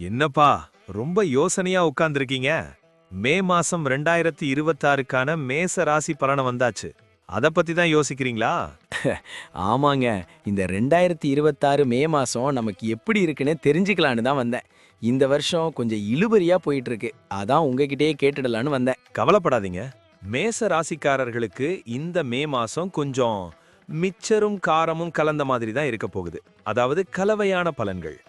என்னப்பா ரொம்ப யோசனையா உட்கார்ந்திருக்கீங்க? மே மாசம் 2026க்கான மேச ராசி பலனை வந்தாச்சு. அத பத்தி தான் யோசிக்கிறீங்களா? ஆமாங்க. இந்த 2026 மே மாசம் நமக்கு எப்படி இருக்குன்னு தெரிஞ்சுக்கலான்னு தான் வந்தேன். இந்த வருஷம் கொஞ்சம் இழுபறியா போயிட்டு இருக்கு. அதான் உங்ககிட்டயே கேட்டுடலான்னு வந்தேன். கவலைப்படாதீங்க. மேச ராசிக்காரர்களுக்கு இந்த மே மாசம் கொஞ்சம் மிச்சரும் காரமும் கலந்த மாதிரி தான் இருக்க போகுது. அதாவது கலவையான பலன்கள்.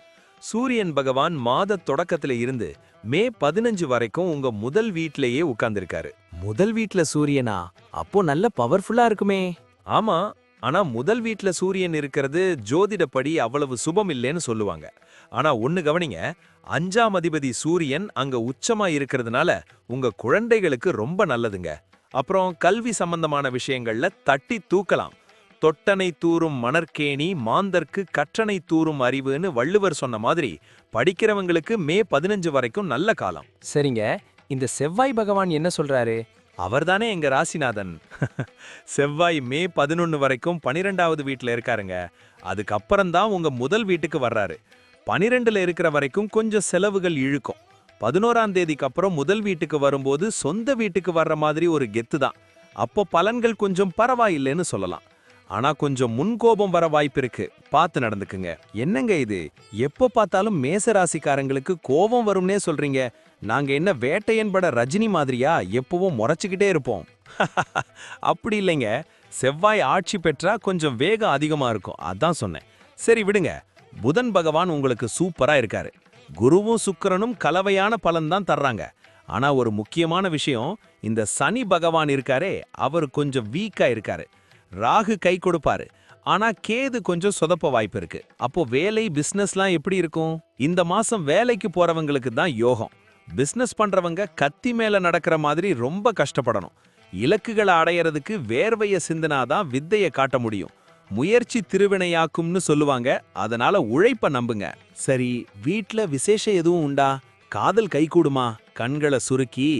சூரியன் பகவான் மாத தொடக்கத்துல இருந்து மே 15 வரைக்கும் உங்க முதல் வீட்லயே உட்கார்ந்திருக்காரு. முதல் வீட்ல சூரியனா? அப்போ நல்ல பவர்ஃபுல்லா இருக்குமே. ஆமா, ஆனா முதல் வீட்ல சூரியன் இருக்கிறது ஜோதிடப்படி அவ்வளவு சுபம் இல்லைன்னு சொல்லுவாங்க. ஆனா ஒண்ணு கவனிங்க, 5ஆம் அதிபதி சூரியன் அங்க உச்சமா இருக்கிறதுனால உங்க குழந்தைகளுக்கு ரொம்ப நல்லதுங்க. அப்புறம் கல்வி சம்பந்தமான விஷயங்கள்ல தட்டி தூக்கலாம். தொட்டனை தூறும் மணற்கேணி மாந்தர்க்கு கற்றனை தூறும் அறிவுன்னு வள்ளுவர் சொன்ன மாதிரி படிக்கிறவங்களுக்கு மே 15 வரைக்கும் நல்ல காலம். சரிங்க. இந்த செவ்வாய் பகவான் என்ன சொல்றாரு? அவர்தானே எங்க ராசிநாதன். செவ்வாய் மே 11 வரைக்கும் 12வது வீட்ல இருக்காருங்க. அதுக்கப்புறம் தான் உங்க முதல் வீட்டுக்கு வர்றாரு. 12ல இருக்கிற வரைக்கும் கொஞ்சம் செலவுகள் இழுக்கும். 11ஆம் தேதிக்கு அப்புறம் முதல் வீட்டுக்கு வரும்போது சொந்த வீட்டுக்கு வர்ற மாதிரி ஒரு கெத்து தான். அப்போ பலன்கள் கொஞ்சம் பரவாயில்லைன்னு சொல்லலாம். ஆனா கொஞ்சம் முன்கோபம் வர வாய்ப்பு இருக்கு, பார்த்து நடந்துக்குங்க. என்னங்க இது, எப்போ பார்த்தாலும் மேச ராசிக்காரங்களுக்கு கோபம் வரும்னே சொல்றீங்க? நாங்க என்ன வேட்டையன் பட ரஜினி மாதிரியா எப்பவும் முறைச்சுக்கிட்டே இருப்போம்? அப்படி இல்லைங்க. செவ்வாய் ஆட்சி பெற்றா கொஞ்சம் வேகம் அதிகமா இருக்கும், அதான் சொன்னேன். சரி விடுங்க. புதன் பகவான் உங்களுக்கு சூப்பரா இருக்காரு. குருவும் சுக்கிரனும் கலவையான பலன் தான் தர்றாங்க. ஆனா ஒரு முக்கியமான விஷயம், இந்த சனி பகவான் இருக்காரே, அவர் கொஞ்சம் வீக்கா இருக்காரு. ராகு கை கொடுப்பாரு, ஆனா கேது கொஞ்சம் சொதப்ப வாய்ப்பு இருக்கு. அப்போ வேலை பிசினஸ்லாம் எப்படி இருக்கும்? இந்த மாசம் வேலைக்கு போறவங்களுக்கு தான் யோகம். பிசினஸ் பண்றவங்க கத்தி மேல நடக்கிற மாதிரி ரொம்ப கஷ்டப்படணும். இலக்குகளை அடையறதுக்கு வேர்வைய சிந்தினாதான் வித்தைய காட்ட முடியும். முயற்சி திருவினையாக்கும்னு சொல்லுவாங்க, அதனால உழைப்ப நம்புங்க. சரி, வீட்ல விசேஷம் எதுவும் உண்டா? காதல் கைகூடுமா? கண்களை சுருக்கி.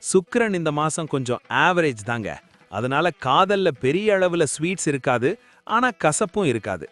சுக்கிரன் இந்த மாசம் கொஞ்சம் ஆவரேஜ் தாங்க. அதனால காதல்ல பெரிய அளவுல ஸ்வீட்ஸ் இருக்காது, ஆனா கசப்பும் இருக்காது.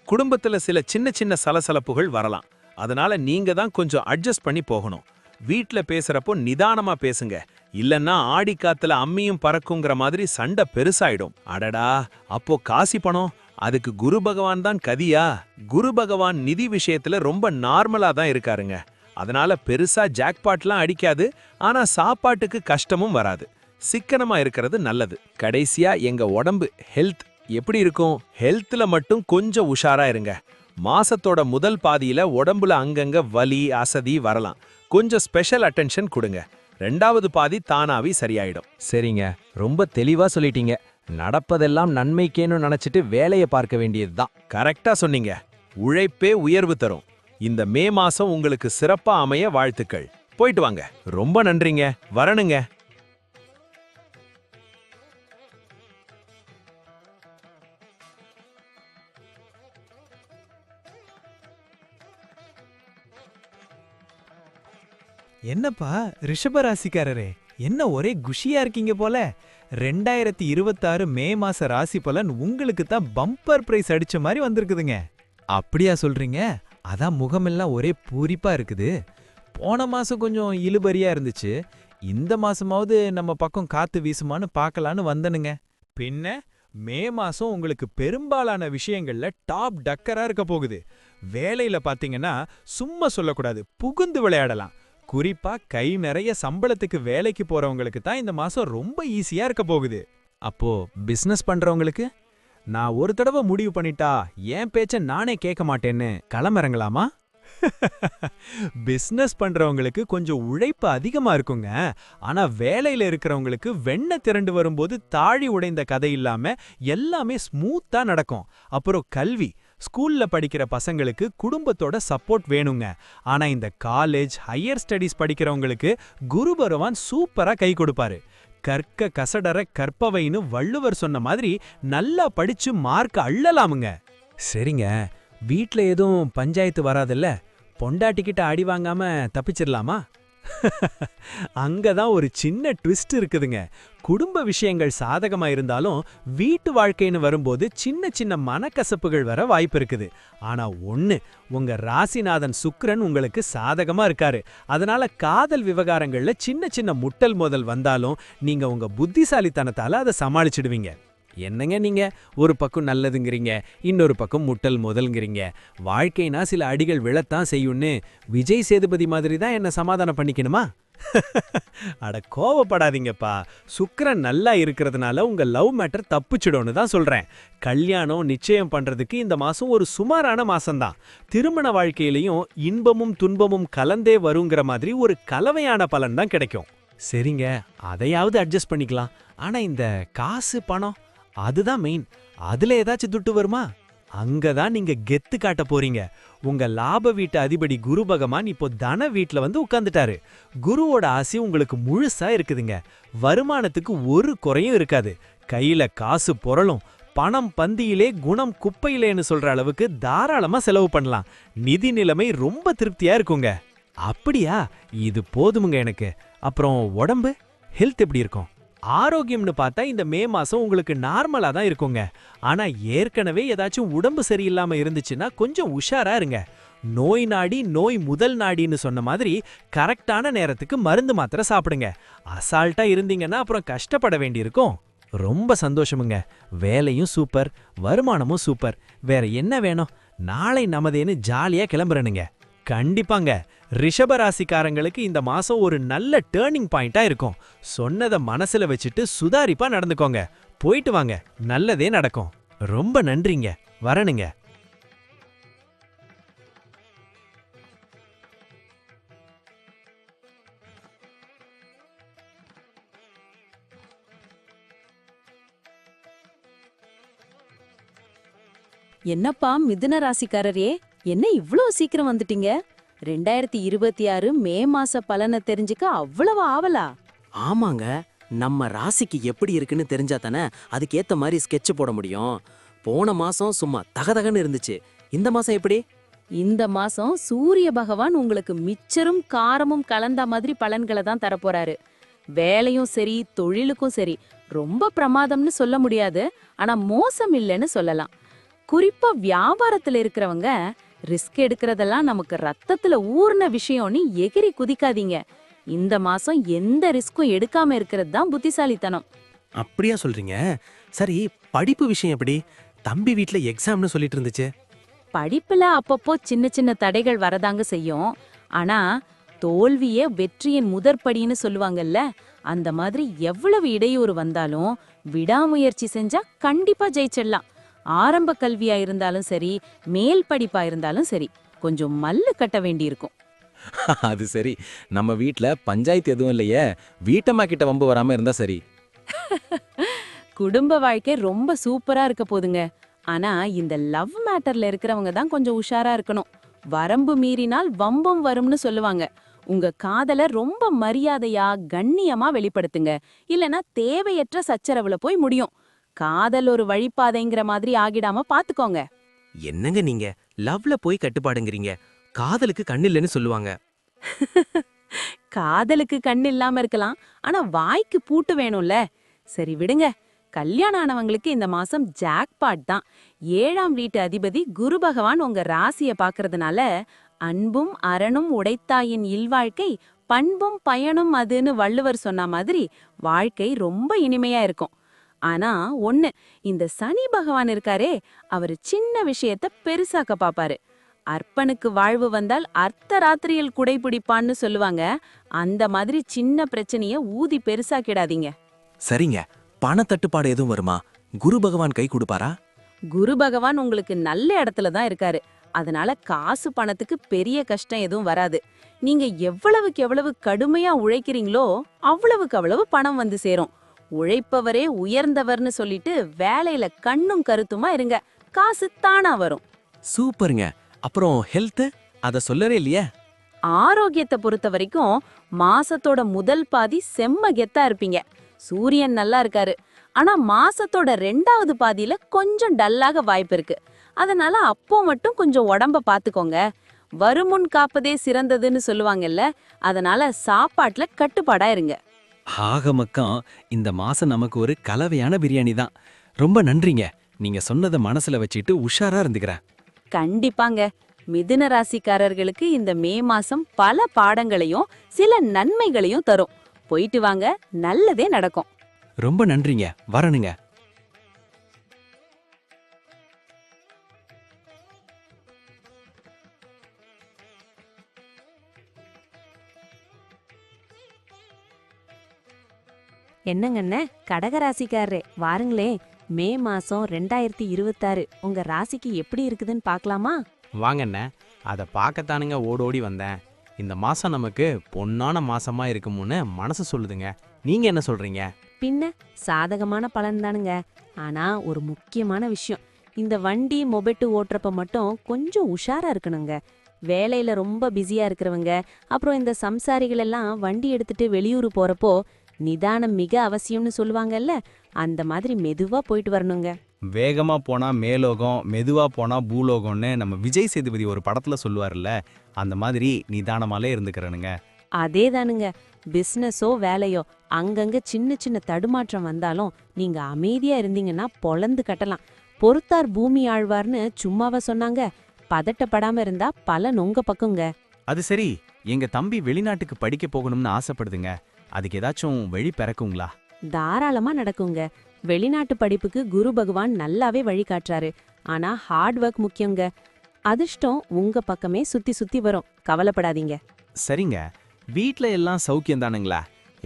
குடும்பத்துல சில சின்ன சின்ன சலசலப்புகள் வரலாம். அதனால நீங்க தான் கொஞ்சம் அட்ஜஸ்ட் பண்ணி போகணும். வீட்ல பேசுறப்போ நிதானமா பேசுங்க. இல்லன்னா ஆடி காத்துல அம்மியும் பறக்குங்கிற மாதிரி சண்டை பெருசாயிடும். அடடா, அப்போ காசி பணம், அதுக்கு குரு பகவான் தான் கதியா? குரு பகவான் நிதி விஷயத்துல ரொம்ப நார்மலா தான் இருக்காருங்க. அதனால பெருசா ஜாக்பாட்லாம் அடிக்காது, ஆனா சாப்பாட்டுக்கு கஷ்டமும் வராது. சிக்கனமா இருக்கிறது நல்லது. கடைசியா எங்க உடம்பு ஹெல்த் எப்படி இருக்கும்? ஹெல்த்ல மட்டும் கொஞ்சம் உஷாரா இருங்க. மாசத்தோட முதல் பாதியில உடம்புல அங்கங்க வலி அசதி வரலாம். கொஞ்சம் ஸ்பெஷல் அட்டென்ஷன் கொடுங்க. 2வது பாதி தானாவி சரியாயிடும். சரிங்க, ரொம்ப தெளிவா சொல்லிட்டீங்க. நடப்பதெல்லாம் நன்மைக்கேன்னு நினைச்சிட்டு வேலையை பார்க்க வேண்டியதுதான். கரெக்டா சொன்னீங்க. உழைப்பே உயர்வு தரும். இந்த மே மாசம் உங்களுக்கு சிறப்பா அமைய வாழ்த்துக்கள். போயிட்டு வாங்க. ரொம்ப நன்றிங்க. வரணுங்க. என்னப்பா ரிஷபராசிக்காரரே, என்ன ஒரே குஷியா இருக்கீங்க போல. 2026 மே மாச ராசி பலன் உங்களுக்கு தான் பம்பர் பிரைஸ் அடிச்ச மாதிரி வந்திருக்குதுங்க. அப்படியா சொல்றீங்க? அதான் முகமெல்லாம் ஒரே பூரிப்பா இருக்குது. போன மாசம் கொஞ்சம் இழுபறியா இருந்துச்சு. இந்த மாசமாவது நம்ம பக்கம் காத்து வீசுமான்னு பார்க்கலான்னு வந்தனுங்க. பின்ன மே மாசம் உங்களுக்கு பெரும்பாலான விஷயங்கள்ல டாப் டக்கரா இருக்க போகுது. வேலையில பாத்தீங்கன்னா சும்மா சொல்லக்கூடாது, புகுந்து விளையாடலாம். குறிப்பா கை நிறைய சம்பளத்துக்கு வேலைக்கு போறவங்களுக்கு தான் இந்த மாசம் ரொம்ப ஈஸியா இருக்க போகுது. அப்போ பிசினஸ் பண்றவங்களுக்கு, நான் ஒரு தடவை முடிவு பண்ணிட்டா என் பேச்ச நானே கேட்க மாட்டேன்னு களமிறங்கலாமா? பிசினஸ் பண்றவங்களுக்கு கொஞ்சம் உழைப்பு அதிகமா இருக்குங்க. ஆனா வேலையில இருக்கிறவங்களுக்கு வெண்ணெய் திரண்டு வரும்போது தாழி உடைந்த கதை இல்லாம எல்லாமே ஸ்மூத்தா நடக்கும். அப்புறம் கல்வி, ஸ்கூல்ல படிக்கிற பசங்களுக்கு குடும்பத்தோட சப்போர்ட் வேணுங்க. ஆனா இந்த காலேஜ் ஹையர் ஸ்டடீஸ் படிக்கிறவங்களுக்கு குரு பகவான் சூப்பரா கை கொடுப்பாரு. கற்க கசடர கற்பவைன்னு வள்ளுவர் சொன்ன மாதிரி நல்லா படிச்சு மார்க் அள்ளலாமுங்க. சரிங்க, வீட்ல எதுவும் பஞ்சாயத்து வராதுல்ல? பொண்டாட்டிக்கிட்ட அடி வாங்காம தப்பிச்சிடலாமா? அங்கதான் ஒரு சின்ன ட்விஸ்ட் இருக்குதுங்க. குடும்ப விஷயங்கள் சாதகமா இருந்தாலும் வீட்டு வாழ்க்கைன்னு வரும்போது சின்ன சின்ன மனக்கசப்புகள் வர வாய்ப்பு இருக்குது. ஆனா உங்க ராசிநாதன் சுக்கிரன் உங்களுக்கு சாதகமா இருக்காரு. அதனால காதல் விவகாரங்கள்ல சின்ன சின்ன முட்டல் மோதல் வந்தாலும் நீங்க உங்க புத்திசாலித்தனத்தால அதை சமாளிச்சிடுவீங்க. என்னங்க நீங்க ஒரு பக்கம் நல்லதுங்கிறீங்க, இன்னொரு பக்கம் முட்டல் மோதல்ங்கிறீங்க. வாழ்க்கைனா சில அடிகள் விழத்தான் செய்யும்னு விஜய் சேதுபதி மாதிரி தான் என்ன சமாதானம் பண்ணிக்கணுமா? அட கோவப்படாதீங்கப்பா. சுக்கிரன் நல்லா இருக்கிறதுனால உங்க லவ் மேட்டர் தப்பிச்சிடும்னு தான் சொல்றேன். கல்யாணம் நிச்சயம் பண்றதுக்கு இந்த மாசம் ஒரு சுமாரான மாசம்தான். திருமண வாழ்க்கையிலையும் இன்பமும் துன்பமும் கலந்தே வருங்கிற மாதிரி ஒரு கலவையான பலன் தான் கிடைக்கும். சரிங்க, அதையாவது அட்ஜஸ்ட் பண்ணிக்கலாம். ஆனா இந்த காசு பணம் அதுதான் மெயின். அதுல ஏதாச்சும் துட்டு வருமா? அங்கதான் நீங்க கெத்து காட்ட போறீங்க. உங்க லாப வீட்டு அதிபதி குரு பகவான் இப்போ தன வீட்ல வந்து உட்கார்ந்துட்டாரு. குருவோட ஆசி உங்களுக்கு முழுசா இருக்குதுங்க. வருமானத்துக்கு ஒரு குறையும் இருக்காது. கையில காசு பொருளும், பணம் பந்தியிலே குணம் குப்பையிலேன்னு சொல்ற அளவுக்கு தாராளமா செலவு பண்ணலாம். நிதி நிலைமை ரொம்ப திருப்தியா இருக்குங்க. அப்படியா? இது போதுமுங்க எனக்கு. அப்புறம் உடம்பு ஹெல்த் எப்படி இருக்கும்? ஆரோக்கியம்னு பார்த்தா இந்த மே மாசம் உங்களுக்கு நார்மலா தான் இருக்குங்க. ஆனா ஏற்கனவே ஏதாச்சும் உடம்பு சரியில்லாம இருந்துச்சுன்னா கொஞ்சம் உஷாரா இருங்க. நோய் நாடி நோய் முதல் நாடின்னு சொன்ன மாதிரி கரெக்டான நேரத்துக்கு மருந்து மாத்திரை சாப்பிடுங்க. அசால்ட்டா இருந்தீங்கன்னா அப்புறம் கஷ்டப்பட வேண்டியிருக்கும். ரொம்ப சந்தோஷமுங்க. வேலையும் சூப்பர், வருமானமும் சூப்பர். வேற என்ன வேணும்? நாளை நமதேன்னு ஜாலியா கிளம்புறனுங்க. கண்டிப்பாங்க. ரிஷபராசிக்காரங்களுக்கு இந்த மாசம் ஒரு நல்ல டேர்னிங் பாயிண்டா இருக்கும். சொன்னதை மனசுல வச்சுட்டு சுதாரிப்பா நடந்துக்கோங்க. போயிட்டு வாங்க, நல்லதே நடக்கும். ரொம்ப நன்றிங்க, வரணுங்க. என்னப்பா மிதுன ராசிக்காரரே, என்ன இவ்ளோ சீக்கிரம் வந்துட்டீங்க? 2026 மே மாச பலனை தெரிஞ்சுக்க அவ்வளவு ஆவலா? ஆமாங்க, நம்ம ராசிக்கு எப்படி இருக்குன்னு தெரிஞ்சா தானே அதுக்கேத்த மாதிரி ஸ்கெட்ச் போட முடியும். போன மாசம் சும்மா தகதகன்னு இருந்துச்சு. இந்த மாசம் எப்படி? இந்த மாசம் சூரிய பகவான் உங்களுக்கு மிச்சரும் காரமும் கலந்த மாதிரி பலன்களை தான் தரப்போறாரு. வேலையும் சரி தொழிலுக்கும் சரி ரொம்ப பிரமாதம்னு சொல்ல முடியாது, ஆனா மோசம் இல்லைன்னு சொல்லலாம். குறிப்பா வியாபாரத்துல இருக்கிறவங்க ரிஸ்க் எடுக்கிறதெல்லாம் நமக்கு ரத்தத்துல ஊர்ன விஷயம்னு எகிரி குதிக்காதீங்க. இந்த மாசம் எந்த ரிஸ்க்கும் எடுக்காம இருக்கிறது தான் புத்திசாலித்தனம். அப்படியா சொல்றீங்க? சரி, படிப்பு விஷயம் எப்படி? தம்பி வீட்ல எக்ஸாம்னு சொல்லிட்டு இருந்துச்சு. படிப்புல அப்பப்போ சின்ன சின்ன தடைகள் வரதாங்க செய்யும். ஆனா தோல்வியே வெற்றியின் முதற்படின்னு சொல்லுவாங்கல்ல, அந்த மாதிரி எவ்வளவு இடையூறு வந்தாலும் விடாமுயற்சி செஞ்சா கண்டிப்பா ஜெயிச்சிடலாம். ஆரம்ப கல்வியா இருந்தாலும் சரி, மேல் படிப்பா இருந்தாலும் சரி, கொஞ்சம் மல்லு கட்ட வேண்டியிருக்கும். அது சரி, நம்ம வீட்ல பஞ்சாயத்து எதுவும் இல்லையே, வீட்டம்மா கிட்ட வம்பு வராம இருந்தா சரி. குடும்ப வாழ்க்கை ரொம்ப சூப்பரா இருக்க போதுங்க. ஆனா இந்த லவ் மேட்டர்ல இருக்கிறவங்க தான் கொஞ்சம் உஷாரா இருக்கணும். வரம்பு மீறினால் வம்பம் வரும்னு சொல்லுவாங்க. உங்க காதல ரொம்ப மரியாதையா கண்ணியமா வெளிப்படுத்துங்க. இல்லனா தேவையற்ற சச்சரவுல போய் முடியும். காதல் ஒரு வழிபாதைங்கிற மாதிரி ஆகிடாம பாத்துக்கோங்க. என்னங்க நீங்க லவ்ல போய் கட்டுப்பாடுங்கிறீங்க? காதலுக்கு கண்ணில்லைன்னு சொல்லுவாங்க. காதலுக்கு கண் இல்லாம இருக்கலாம், ஆனா வாய்க்கு பூட்டு வேணும்ல. சரி விடுங்க. கல்யாணம் ஆனவங்களுக்கு இந்த மாசம் ஜாக்பாட் தான். 7ஆம் வீட்டு அதிபதி குரு பகவான் உங்க ராசிய பாக்குறதுனால அன்பும் அரணும் உடைத்தாயின் இல்வாழ்க்கை பண்பும் பயனும் அதுன்னு வள்ளுவர் சொன்ன மாதிரி வாழ்க்கை ரொம்ப இனிமையா இருக்கும். ஆனா இந்த சனி பகவான் இருக்காரே, அவரு சின்ன விஷயத்த பெருசாக்க பாப்பாரு. அர்ப்பனுக்கு வாழ்வு வந்தால் அர்த்த ராத்திரியில் குடைபிடிப்பான்னு சொல்லுவாங்க. அந்த மாதிரி சின்ன பிரச்சனைய ஊதி பெருசாக்கிடாதீங்க. சரிங்க, பண தட்டுப்பாடு எதுவும் வருமா? குரு பகவான் கை கொடுப்பாரா? குரு பகவான் உங்களுக்கு நல்ல இடத்துல தான் இருக்காரு. அதனால காசு பணத்துக்கு பெரிய கஷ்டம் எதுவும் வராது. நீங்க எவ்வளவுக்கு எவ்வளவு கடுமையா உழைக்கிறீங்களோ அவ்வளவுக்கு அவ்வளவு பணம் வந்து சேரும். உழைப்பவரே உயர்ந்தவர்னு சொல்லிட்டு வேலையில கண்ணும் கருத்துமா இருங்க, காசு தானா வரும். சூப்பருங்க. அப்புறம் ஹெல்த் அத சொல்லவே இல்லையே. ஆரோக்கியத்தை பொறுத்த வரைக்கும் மாசத்தோட முதல் பாதி செம்ம கெத்தா இருப்பீங்க. சூரியன் நல்லா இருக்காரு. ஆனா மாசத்தோட 2வது பாதியில கொஞ்சம் டல்லாக வாய்ப்பு இருக்கு. அதனால அப்போ மட்டும் கொஞ்சம் உடம்ப பாத்துக்கோங்க. வருமுன் காப்பதே சிறந்ததுன்னு சொல்லுவாங்கல்ல, அதனால சாப்பாட்டுல கட்டுப்பாடா இருங்க. ஆக மொத்தம் இந்த மாசம் நமக்கு ஒரு கலவையான பிரியாணி தான். ரொம்ப நன்றிங்க. நீங்க சொன்னதை மனசுல வச்சுட்டு உஷாரா இருந்துக்கிறேன். கண்டிப்பாங்க. மிதுன ராசிக்காரர்களுக்கு இந்த மே மாசம் பல பாடங்களையும் சில நன்மைகளையும் தரும். போயிட்டு வாங்க, நல்லதே நடக்கும். ரொம்ப நன்றிங்க. வரணுங்க. என்னங்கண்ணே, கடகராசிக்காரரே வாருங்களே. மே மாசம் 2026 உங்க ராசிக்கு எப்படி இருக்குதுன்னு பார்க்கலாமா? வாங்கண்ணே, அதை பார்க்கத்தானுங்க ஓடோடி வந்தேன். இந்த மாசம் நமக்கு பொன்னான மாசமா இருக்கும்னு மனசு சொல்லுதுங்க. நீங்க என்ன சொல்றீங்க? பின்ன சாதகமான பலன் தானுங்க. ஆனா ஒரு முக்கியமான விஷயம், இந்த வண்டி மொபெட்டு ஓட்டுறப்ப மட்டும் கொஞ்சம் உஷாரா இருக்கணுங்க. வேலையில ரொம்ப பிஸியா இருக்கிறவங்க, அப்புறம் இந்த சம்சாரிகள் எல்லாம் வண்டி எடுத்துட்டு வெளியூர் போறப்போ நிதானம் மிக அவசியம்னு சொல்லுவாங்கல்ல, அந்த மாதிரி மெதுவா போயிட்டு வரணுங்க. வேகமா போனா மேலோகம், மெதுவா போனா பூலோகம்னு நம்ம விஜய் சேதுபதி ஒரு படத்துல சொல்லுவார்ல, அந்த மாதிரி நிதானமாலே இருந்துக்கிறனுங்க. அதே தானுங்க. பிசினஸோ வேலையோ அங்கங்க சின்ன சின்ன தடுமாற்றம் வந்தாலும் நீங்க அமைதியா இருந்தீங்கன்னா பொளந்து கட்டலாம். பொறுத்தார் பூமி ஆழ்வார்னு சும்மாவா சொன்னாங்க? பதட்டப்படாம இருந்தா பலன் உங்க பக்கங்க. அது சரி, எங்க தம்பி வெளிநாட்டுக்கு படிக்க போகணும்னு ஆசைப்படுதுங்க. அதுக்கு ஏதாச்சும் வழி பிறக்குங்களா? தாராளமா நடக்குங்க. வெளிநாட்டு படிப்புக்கு குரு பகவான் நல்லாவே வழிகாட்டுறாரு. ஆனா ஹார்ட் ஒர்க் முக்கியங்க. அதிர்ஷ்டம் உங்க பக்கமே சுத்தி சுத்தி வரும், கவலைப்படாதீங்க. சரிங்க, வீட்ல எல்லாம் சௌக்கியம் தானுங்களா?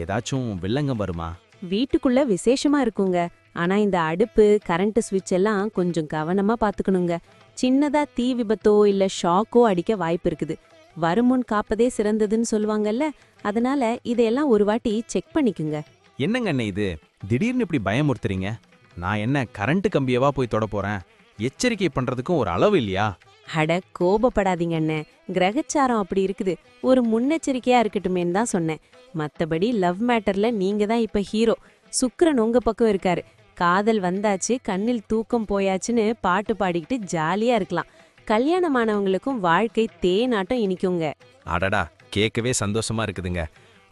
ஏதாச்சும் வில்லங்கம் வருமா? வீட்டுக்குள்ள விசேஷமா இருக்குங்க. ஆனா இந்த அடுப்பு, கரண்ட் சுவிட்ச் எல்லாம் கொஞ்சம் கவனமா பாத்துக்கணுங்க. சின்னதா தீ விபத்தோ இல்ல ஷாக்கோ அடிக்க வாய்ப்பு இருக்குது. வருமுன் காப்பதே சிறந்ததுன்னு சொல்லுவாங்கல்ல, அதனால இதையெல்லாம் ஒரு வாட்டி செக் பண்ணிக்குங்க. என்னங்க அண்ணே இது, திடீர்னு இப்படி பயமுறுத்துறீங்க? நான் என்ன கரண்ட் கம்பியவா போய் தொட போறேன்? எச்சரிக்கை பண்றதுக்கும் ஒரு அளவு இல்லையா? அட கோபப்படாதீங்க அண்ணே, கிரகச்சாரம் அப்படி இருக்குது. ஒரு முன்னெச்சரிக்கையா இருக்கட்டுமேன்னு தான் சொன்னேன். மத்தபடி லவ் மேட்டர்ல நீங்க தான் இப்ப ஹீரோ. சுக்கிரன் உங்க பக்கம் இருக்காரு. காதல் வந்தாச்சு, கண்ணில் தூக்கம் போயாச்சுன்னு பாட்டு பாடிக்கிட்டு ஜாலியா இருக்கலாம். கல்யாணமானவங்களுக்கும் வாழ்க்கை தேனாட்டம் இனிக்குங்க. அடடா, கேட்கவே சந்தோஷமா இருக்குதுங்க.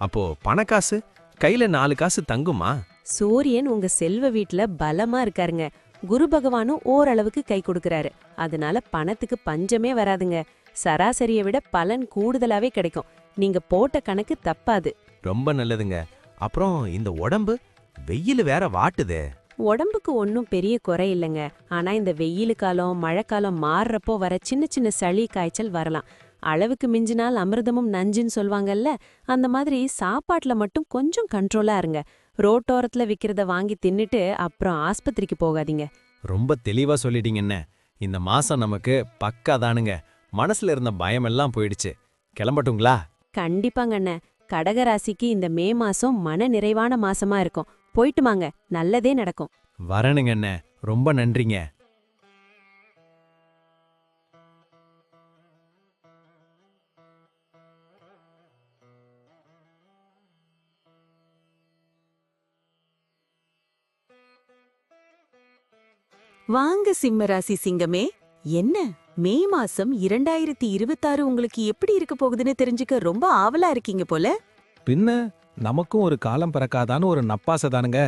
அப்போ பணக்காசு கையில 4 காசு தங்குமா? சூரியன் உங்க செல்வ வீட்ல பலமா இருக்காருங்க. குரு பகவானும் ஓரளவுக்கு கை கொடுக்கறாரு. அதனால பணத்துக்கு பஞ்சமே வராதுங்க. சராசரியை விட பலன் கூடுதலாவே கிடைக்கும். நீங்க போட்ட கணக்கு தப்பாது. ரொம்ப நல்லதுங்க. அப்புறம் இந்த உடம்பு வெயில் வேற வாட்டுதே. உடம்புக்கு ஒன்றும் பெரிய குறை இல்லைங்க. ஆனா இந்த வெயில் காலம், மழைக்காலம் மாறுறப்போ வர சின்ன சின்ன சளி, காய்ச்சல் வரலாம். அளவுக்கு மிஞ்சினால் அமிர்தமும் நஞ்சுன்னு சொல்வாங்கல்ல, அந்த மாதிரி சாப்பாட்டுல மட்டும் கொஞ்சம் கண்ட்ரோலா இருங்க. ரோட்டோரத்துல விக்கிறத வாங்கி தின்னுட்டு அப்புறம் ஆஸ்பத்திரிக்கு போகாதீங்க. ரொம்ப தெளிவா சொல்லிட்டீங்கண்ணே. இந்த மாசம் நமக்கு பக்கா தானுங்க. மனசுல இருந்த பயமெல்லாம் போயிடுச்சு. கிளம்பட்டுங்களா? கண்டிப்பாங்க அண்ணே. கடகராசிக்கு இந்த மே மாசம் மன நிறைவான மாசமா இருக்கும். போயிட்டு வாங்க, நல்லதே நடக்கும். வரணுங்க அண்ணே. ரொம்ப நன்றிங்க. வாங்க சிம்மராசி சிங்கமே. என்ன மே மாசம் 2026 உங்களுக்கு எப்படி இருக்க போகுதுன்னு தெரிஞ்சுக்க ரொம்ப ஆவலா இருக்கீங்க போல. பின்ன நமக்கும் ஒரு காலம் பிறக்காதான்னு ஒரு நப்பாசை தானுங்க.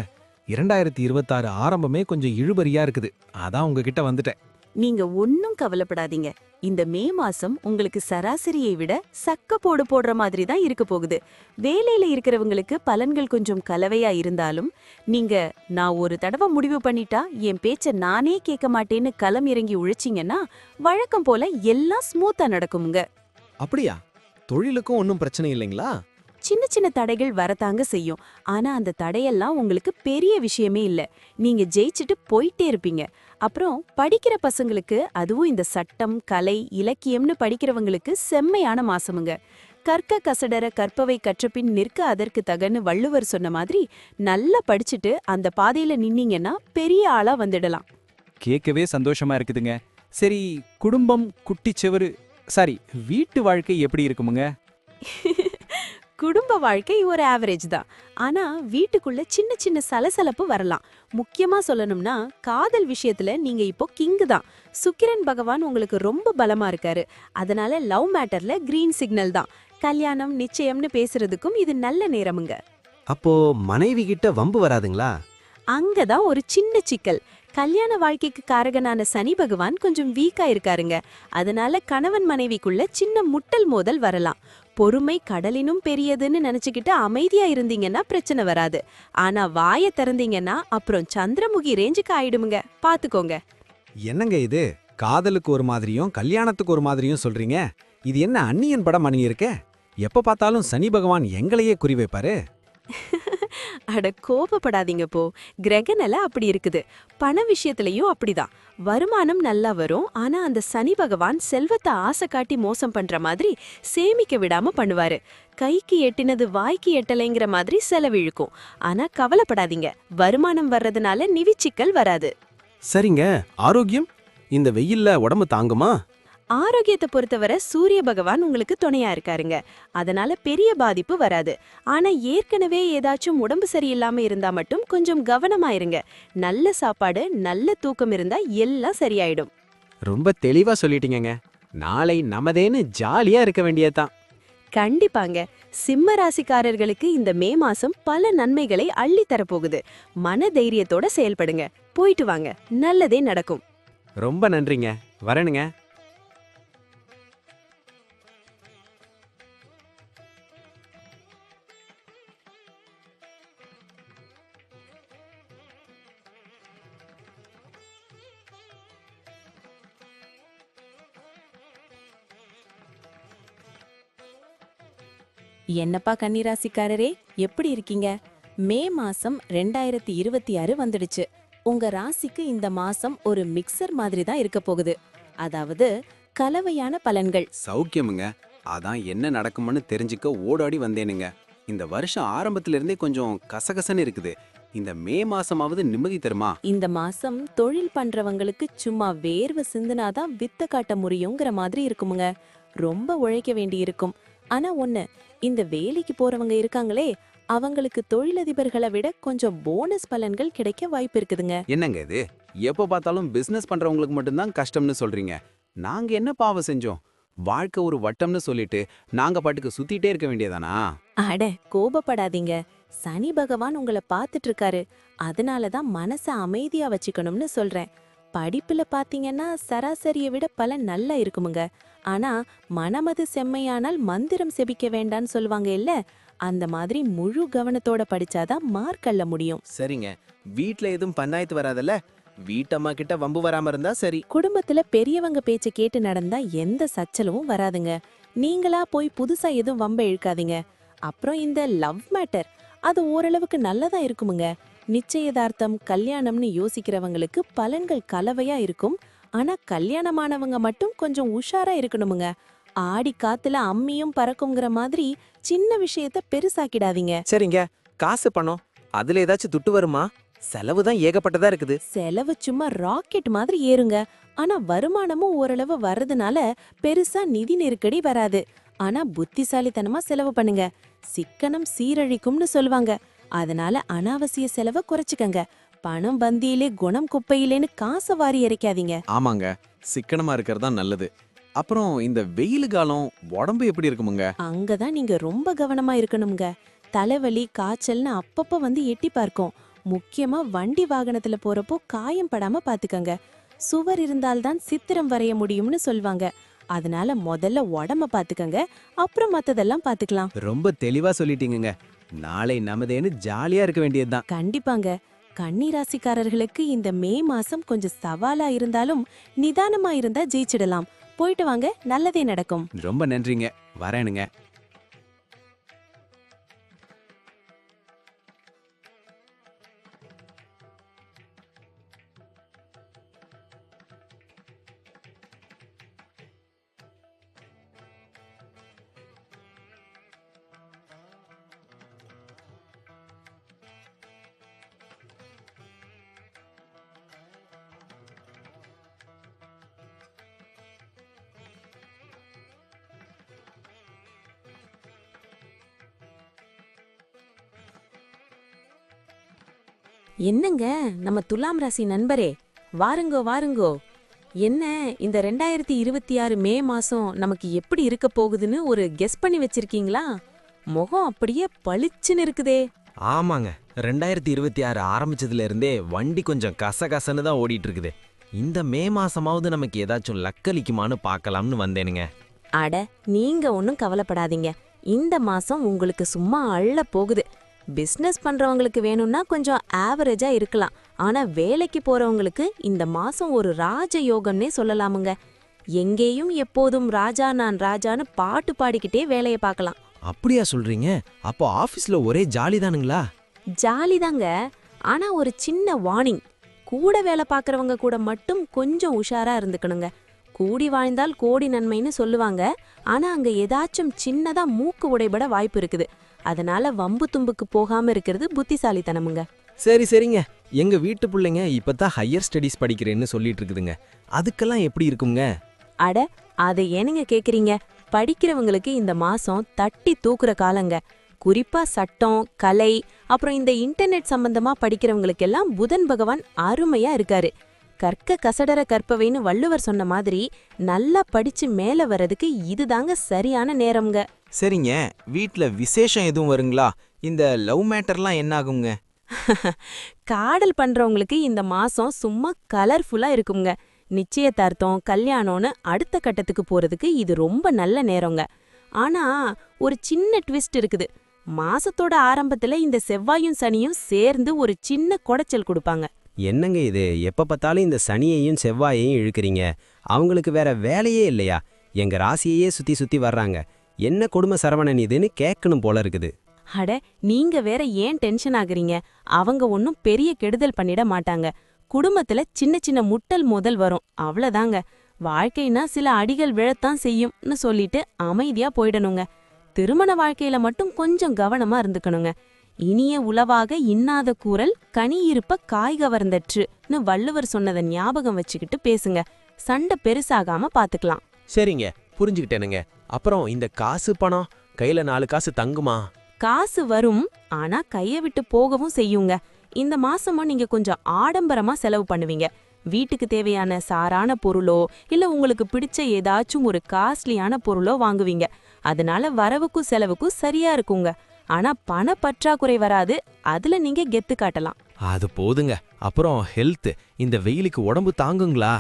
2026 ஆரம்பமே கொஞ்சம் இழுபறியா இருக்குது. அதான் உங்ககிட்ட வந்துட்டேன். நீங்க ஒன்னும் கவலைப்படாதீங்க. இந்த மே மாசம் உங்களுக்கு சராசரியை விட சக்க போடு போடுற மாதிரி தான் இருக்க போகுது. வேலையில இருக்கிறவங்களுக்கு பலன்கள் கொஞ்சம் கலவையா இருந்தாலும், நீங்க நான் ஒரு தடவை முடிவு பண்ணிட்டா என் பேச்ச நானே கேட்க மாட்டேன்னு களம் இறங்கி உழைச்சிங்கன்னா வழக்கம் போல எல்லாம் ஸ்மூத்தா நடக்குமுங்க. அப்படியா? தொழிலுக்கும் ஒன்றும் பிரச்சனை இல்லைங்களா? சின்ன சின்ன தடைகள் வரத்தாங்க செய்யும். ஆனா அந்த தடையெல்லாம் உங்களுக்கு பெரிய விஷயமே இல்ல. நீங்க ஜெயிச்சுட்டு போயிட்டே இருப்பீங்க. அப்புறம் படிக்கிற பசங்களுக்கு, அதுவும் இந்த சட்டம், கலை, இலக்கியம்னு படிக்கிறவங்களுக்கு செம்மையான மாசமுங்க. கற்க கசடர கற்பவை கற்றபின் நிற்க அதற்கு தகன்னு வள்ளுவர் சொன்ன மாதிரி நல்லா படிச்சுட்டு அந்த பாதையில நின்னீங்கன்னா பெரிய ஆளா வந்துடலாம். கேட்கவே சந்தோஷமா இருக்குதுங்க. சரி, குடும்பம், குட்டிச்செவரு, சாரி, வீட்டு வாழ்க்கை எப்படி இருக்குமுங்க? குடும்ப வாழ்க்கை ஒரு ஆவரேஜ் தான். ஆனா வீட்டுக்குள்ள சின்ன சின்ன சலசலப்பு வரலாம். முக்கியமா சொல்லணும்னா காதல் விஷயத்துல நீங்க இப்போ கிங் தான். சுக்கிரன் பகவான் உங்களுக்கு ரொம்ப பலமா இருக்காரு. அதனால லவ் மேட்டர்ல கிரீன் சிக்னல் தான். கல்யாணம் நிச்சயம்னு பேசுறதுக்கும் இது நல்ல நேரமுங்க. அப்போ மனைவி கிட்ட வம்பு வராதுங்களா? அங்கதான் ஒரு சின்ன சிக்கல். கல்யாண வாழ்க்கைக்கு காரகனான சனி பகவான் கொஞ்சம் வீக்கா இருக்காருங்க. அதனால கணவன் மனைவிக்குள்ள சின்ன முட்டல் மோதல் வரலாம். பொறுமை கடலினும் பெரியதுன்னு நினைச்சுக்கிட்டு அமைதியா இருந்தீங்கன்னா பிரச்சனை வராது. ஆனா வாயை திறந்தீங்கன்னா அப்புறம் சந்திரமுகி ரேஞ்சுக்கு ஆயிடுமுங்க, பாத்துக்கோங்க. என்னங்க இது? காதலுக்கு ஒரு மாதிரியும் கல்யாணத்துக்கு ஒரு மாதிரியும் சொல்றீங்க. இது என்ன அந்நியன் படம் அணியிருக்கே? எப்ப பார்த்தாலும் சனி பகவான் எங்களையே குறிவைப்பாரு. அட கோபப்படாதீங்க போ. கிரகநிலை அப்படி இருக்குது. பண விஷயத்திலயும் அப்படிதான். வருமானம் நல்லா வரும். ஆனா அந்த சனி பகவான் செல்வத்தை ஆசை காட்டி மோசம் பண்ற மாதிரி சேமிக்க விடாம பண்ணுவாரு. கைக்கு எட்டினது வாய்க்கு எட்டலைங்கிற மாதிரி செலவிழுக்கும். ஆனா கவலைப்படாதீங்க, வருமானம் வர்றதுனால நிவிச்சிக்கல் வராது. சரிங்க, ஆரோக்கியம்? இந்த வெயில்ல உடம்பு தாங்குமா? ஆரோக்கியத்தை பொறுத்தவரை சூரிய பகவான் உங்களுக்கு துணையா இருக்காருங்க. அதனால பெரிய பாதிப்பு வராது. ஆனா ஏற்கனவே ஏதாச்சும் உடம்பு சரியில்லாம இருந்தா மட்டும் கொஞ்சம் கவனமா இருங்க. நல்ல சாப்பாடு நல்ல தூக்கம் இருந்தா எல்லாம் சரியாயிடும். ரொம்ப தெளிவா சொல்லிட்டீங்கங்க. நாளை நமதேன்னு ஜாலியா இருக்க வேண்டியதுதான். கண்டிப்பாங்க. சிம்ம ராசிக்காரர்களுக்கு இந்த மே மாசம் பல நன்மைகளை அள்ளி தரப்போகுது. மன தைரியத்தோட செயல்படுங்க. போயிட்டு வாங்க, நல்லதே நடக்கும். ரொம்ப நன்றிங்க. வரணுங்க. என்னப்பா கன்னிராசிக்காரரே, எப்படி இருக்கீங்க? மே மாசம் 2026 வந்துடுச்சு. உங்க ராசிக்கு இந்த மாசம் ஒரு மிக்சர் மாதிரி தான் இருக்க போகுது. அதாவது கலவையான பலன்கள். சௌக்கியமுங்க. அதான் என்ன நடக்கும்னு தெரிஞ்சுக்க ஓடாடி வந்தேனுங்க. இந்த வருஷம் ஆரம்பத்துல இருந்தே கொஞ்சம் கசகசன்னு இருக்குது. இந்த மே மாசமாவது நிம்மதி தருமா? இந்த மாசம் தொழில் பண்றவங்களுக்கு சும்மா வேர்வை சிந்துனாதான் வித்த காட்ட முடியுங்கிற மாதிரி இருக்குமுங்க. ரொம்ப உழைக்க வேண்டி இருக்கும். ஆனா ஒண்ணு, இந்த வேலைக்கு போறவங்க இருக்காங்களே, அவங்களுக்கு தொழிலதிபர்களை விட கொஞ்சம் போனஸ் பலன்கள் கிடைக்க வாய்ப்பு இருக்குதுங்க. என்னங்க இது? எப்போ பார்த்தாலும் பிசினஸ் பண்றவங்களுக்கு மட்டும்தான் கஷ்டம்னு சொல்றீங்க. நாங்க என்ன பாவம் செஞ்சோம்? வாழ்க்கை ஒரு வட்டம்னு சொல்லிட்டு நாங்க பாட்டுக்கு சுத்திட்டே இருக்க வேண்டியதானா? அட கோபப்படாதீங்க. சனி பகவான் உங்களை பார்த்துட்டு இருக்காரு. அதனாலதான் மனசை அமைதியா வச்சுக்கணும்னு சொல்றேன். படிப்புல பாத்தீங்கன்னா சராசரியை விட பலன் நல்லா இருக்குமுங்க. ஆனா மனமது செம்மையானால் மந்திரம் செபிக்க வேண்டான்னு சொல்லுவாங்க இல்ல, அந்த மாதிரி முழு கவனத்தோட படிச்சாதான் மார்க் அள்ள முடியும். சரிங்க, வீட்ல எதுவும் பஞ்சாயத்து வராதல்ல? வீட்டம்மா கிட்ட வம்பு வராம இருந்தா சரி. குடும்பத்துல பெரியவங்க பேச்ச கேட்டு நடந்தா எந்த சச்சலவும் வராதுங்க. நீங்களா போய் புதுசா எதுவும் வம்ப இழுக்காதீங்க. அப்புறம் இந்த லவ் மேட்டர், அது ஓரளவுக்கு நல்லதா இருக்குமுங்க. நிச்சயதார்த்தம் கல்யாணம்னு யோசிக்கிறவங்களுக்கு பலன்கள் கலவையா இருக்கும். ஆனா கல்யாணமானவங்க மட்டும் கொஞ்சம் உஷாரா இருக்கணுமுங்க. ஆடி காத்துல அம்மியும் பறக்குங்கிற மாதிரி சின்ன விஷயத்த பெருசாக்கிடாதீங்க. சரிங்க, காசு பணம் அதுல ஏதாச்சும் துட்டு வருமா? செலவு தான் ஏகப்பட்டதா இருக்குது. செலவு சும்மா ராக்கெட் மாதிரி ஏறுங்க. ஆனா வருமானமும் ஓரளவு வர்றதுனால பெருசா நிதி நெருக்கடி வராது. ஆனா புத்திசாலித்தனமா செலவு பண்ணுங்க. சிக்கனம் சீரழிக்கும்னு சொல்லுவாங்க. அதனால அனாவசிய செலவை குறைச்சுக்கங்க. பணம் பந்தியிலே குணம் குப்பையிலேன்னு காசை வாரி இறைக்காதீங்க. ஆமாங்க, சிக்கனமா இருக்கிறது தான் நல்லது. அப்புறம் இந்த வெயில் காலம் உடம்பு எப்படி இருக்குமுங்க? அங்கதான் நீங்க ரொம்ப கவனமா இருக்கணுங்க. தலைவலி காய்ச்சல்னு அப்பப்ப வந்து எட்டி பார்க்கும். முக்கியமா வண்டி வாகனத்துல போறப்போ காயம் படாம பாத்துக்கங்க. சுவர் இருந்தால்தான் சித்திரம் வரைய முடியும்னு சொல்வாங்க. அதனால முதல்ல உடம்ப பாத்துக்கங்க, அப்புறம் மத்ததெல்லாம் பாத்துக்கலாம். ரொம்ப தெளிவா சொல்லிட்டீங்கங்க. நாளை நமதேன்னு ஜாலியா இருக்க வேண்டியதுதான். கண்டிப்பாங்க. கன்னி ராசிக்காரர்களுக்கு இந்த மே மாசம் கொஞ்சம் சவாலா இருந்தாலும் நிதானமா இருந்தா ஜெயிச்சிடலாம். போயிட்டு வாங்க, நல்லதே நடக்கும். ரொம்ப நன்றிங்க, வரேனுங்க. என்னங்க நம்ம துலாம் ராசி நண்பரே, வாருங்கோ வாருங்கோ. என்ன இந்த 2026 மே மாசம் நமக்கு எப்படி இருக்க போகுதுன்னு ஒரு கெஸ் பண்ணி வச்சிருக்கீங்களா? முகம் அப்படியே பளிச்சுன்னு இருக்குதே. ஆமாங்க, 2026 ஆரம்பிச்சதுல இருந்தே வண்டி கொஞ்சம் கசகசன்னு தான் ஓடிட்டு இருக்குது. இந்த மே மாசமாவது நமக்கு ஏதாச்சும் லக்களிக்குமான்னு பார்க்கலாம்னு வந்தேனுங்க. அட, நீங்க ஒன்றும் கவலைப்படாதீங்க. இந்த மாசம் உங்களுக்கு சும்மா அள்ள போகுது. பிசினஸ் பண்றவங்களுக்கு வேணும்னா கொஞ்சம் ஆவரேஜா இருக்கலாம். ஆனா வேலைக்கு போறவங்களுக்கு இந்த மாசம் ஒரு ராஜ யோகம்னே சொல்லலாமுங்க. எங்கேயும் எப்போதும் ராஜா நான் ராஜான்னு பாட்டு பாடிக்கிட்டே வேலையை பார்க்கலாம். அப்படியா சொல்றீங்க? அப்போ ஆபீஸ்ல ஒரே ஜாலி தானுங்களா? ஜாலிதாங்க. ஆனா ஒரு சின்ன வார்னிங். கூட வேலை பார்க்கறவங்க கூட மட்டும் கொஞ்சம் உஷாரா இருந்துக்கணுங்க. கூடி வாழ்ந்தால் கோடி நன்மைன்னு சொல்லுவாங்க. ஆனா அங்க ஏதாச்சும் சின்னதா மூக்கு உடைபட வாய்ப்பு இருக்குது. அதனால வம்பு தும்புக்கு போகாம இருக்கிறது புத்திசாலித்தனமுங்க. சரிங்க. எங்க வீட்டு பிள்ளைங்க இப்பதான் ஹையர் ஸ்டடீஸ் படிக்கிறேன்னு சொல்லிட்டு இருக்குதுங்க. அதுக்கெல்லாம் எப்படி இருக்குங்க? அட, அதை ஏனுங்க கேக்குறீங்க? படிக்கிறவங்களுக்கு இந்த மாசம் தட்டி தூக்குற காலங்க. குறிப்பா சட்டம், கலை, அப்புறம் இந்த இன்டர்நெட் சம்பந்தமா படிக்கிறவங்களுக்கெல்லாம் புதன் பகவான் அருமையா இருக்காரு. கற்க கசடர கற்பவைன்னு வள்ளுவர் சொன்ன மாதிரி நல்லா படிச்சு மேல வர்றதுக்கு இதுதாங்க சரியான நேரம்ங்க. சரிங்க, வீட்ல விசேஷம் எதுவும் வருங்களா? இந்த லவ் மேட்டர்லாம் என்ன ஆகுங்க? காதல் பண்றவங்களுக்கு இந்த மாசம் சும்மா கலர்ஃபுல்லா இருக்குங்க. நிச்சயதார்த்தம், கல்யாணம்னு அடுத்த கட்டத்துக்கு போறதுக்கு இது ரொம்ப நல்ல நேரங்க. ஆனா ஒரு சின்ன ட்விஸ்ட் இருக்குது. மாசத்தோட ஆரம்பத்துல இந்த செவ்வாயும் சனியும் சேர்ந்து ஒரு சின்ன குடைச்சல் கொடுப்பாங்க. என்னங்க இது, எப்ப பார்த்தாலும் இந்த சனியையும் செவ்வாயையும் இழுக்கிறீங்க? அவங்களுக்கு வேற வேலையே இல்லையா? எங்க ராசியையே சுத்தி சுத்தி வர்றாங்க. என்ன கொடுமை சரவணன் இதுன்னு கேட்கணும் போல இருக்குது. அட, நீங்க வேற ஏன் டென்ஷன் ஆகுறீங்க? அவங்க ஒன்னும் பெரிய கெடுதல் பண்ணிட மாட்டாங்க. குடும்பத்துல சின்ன சின்ன முட்டல் மோதல் வரும், அவ்வளவுதாங்க. வாழ்க்கைனா சில அடிகள் விழத்தான் செய்யும்னு சொல்லிட்டு அமைதியா போயிடணுங்க. திருமண வாழ்க்கையில மட்டும் கொஞ்சம் கவனமா இருந்துக்கணுங்க. இனிய உளவாக இன்னாத கூறல் கனி இருப்ப காய் கவர்ந்தற்றுன்னு வள்ளுவர் சொன்னதை ஞாபகம் வச்சுக்கிட்டு பேசுங்க. சண்டை பெருசாகாம பாத்துக்கலாம். சரிங்க, புரிஞ்சுக்கிட்டேனுங்க. அப்புறம் இந்த காசு பணம் கையில 4 காசு தங்குமா? காசு வரும், ஆனா கைய விட்டு போகவும் செய்யுங்க. இந்த மாசமும் நீங்க கொஞ்சம் ஆடம்பரமா செலவு பண்ணுவீங்க. வீட்டுக்கு தேவையான சாரான பொருளோ இல்ல உங்களுக்கு பிடிச்ச ஏதாச்சும் ஒரு காஸ்ட்லியான பொருளோ வாங்குவீங்க. அதனால வரவுக்கும் செலவுக்கும் சரியா இருக்குங்க. ஆனா பண பற்றாக்குறை வராது, அதுல நீங்க கெத்து காட்டலாம். அது போதுங்க. அப்புறம் ஹெல்த், இந்த வெயிலுக்கு உடம்பு தாங்குங்களா?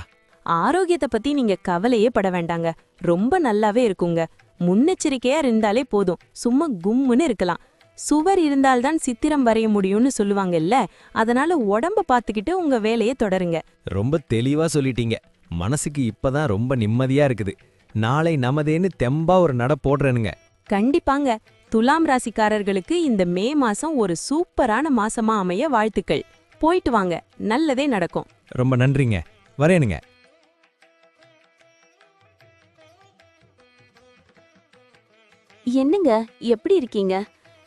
ஆரோக்கியத்தை பத்தி நீங்க கவலையே பட வேண்டாங்க. ரொம்ப நல்லாவே இருக்குங்க. முன்னெச்சரிக்கையா இருந்தாலே போதும், சும்மா கும்முன்னு இருக்கலாம். சுவர் இருந்தால்தான் சித்திரம் வரைய முடியும்னு சொல்லுவாங்கல்ல, அதனால உடம்ப பாத்துக்கிட்டு உங்க வேலையை தொடருங்க. ரொம்ப தெளிவா சொல்லிட்டீங்க. மனசுக்கு இப்பதான் ரொம்ப நிம்மதியா இருக்குது. நாளை நமதேன்னு தெம்பா ஒரு நட போடுறேனுங்க. கண்டிப்பாங்க. துலாம் ராசிக்காரர்களுக்கு இந்த மே மாசம் ஒரு சூப்பரான மாசமா அமைய வாழ்த்துக்கள். போயிட்டு வாங்க, நல்லதே நடக்கும். ரொம்ப நன்றிங்க, வரேனுங்க. என்னங்க, எப்படி இருக்கீங்க?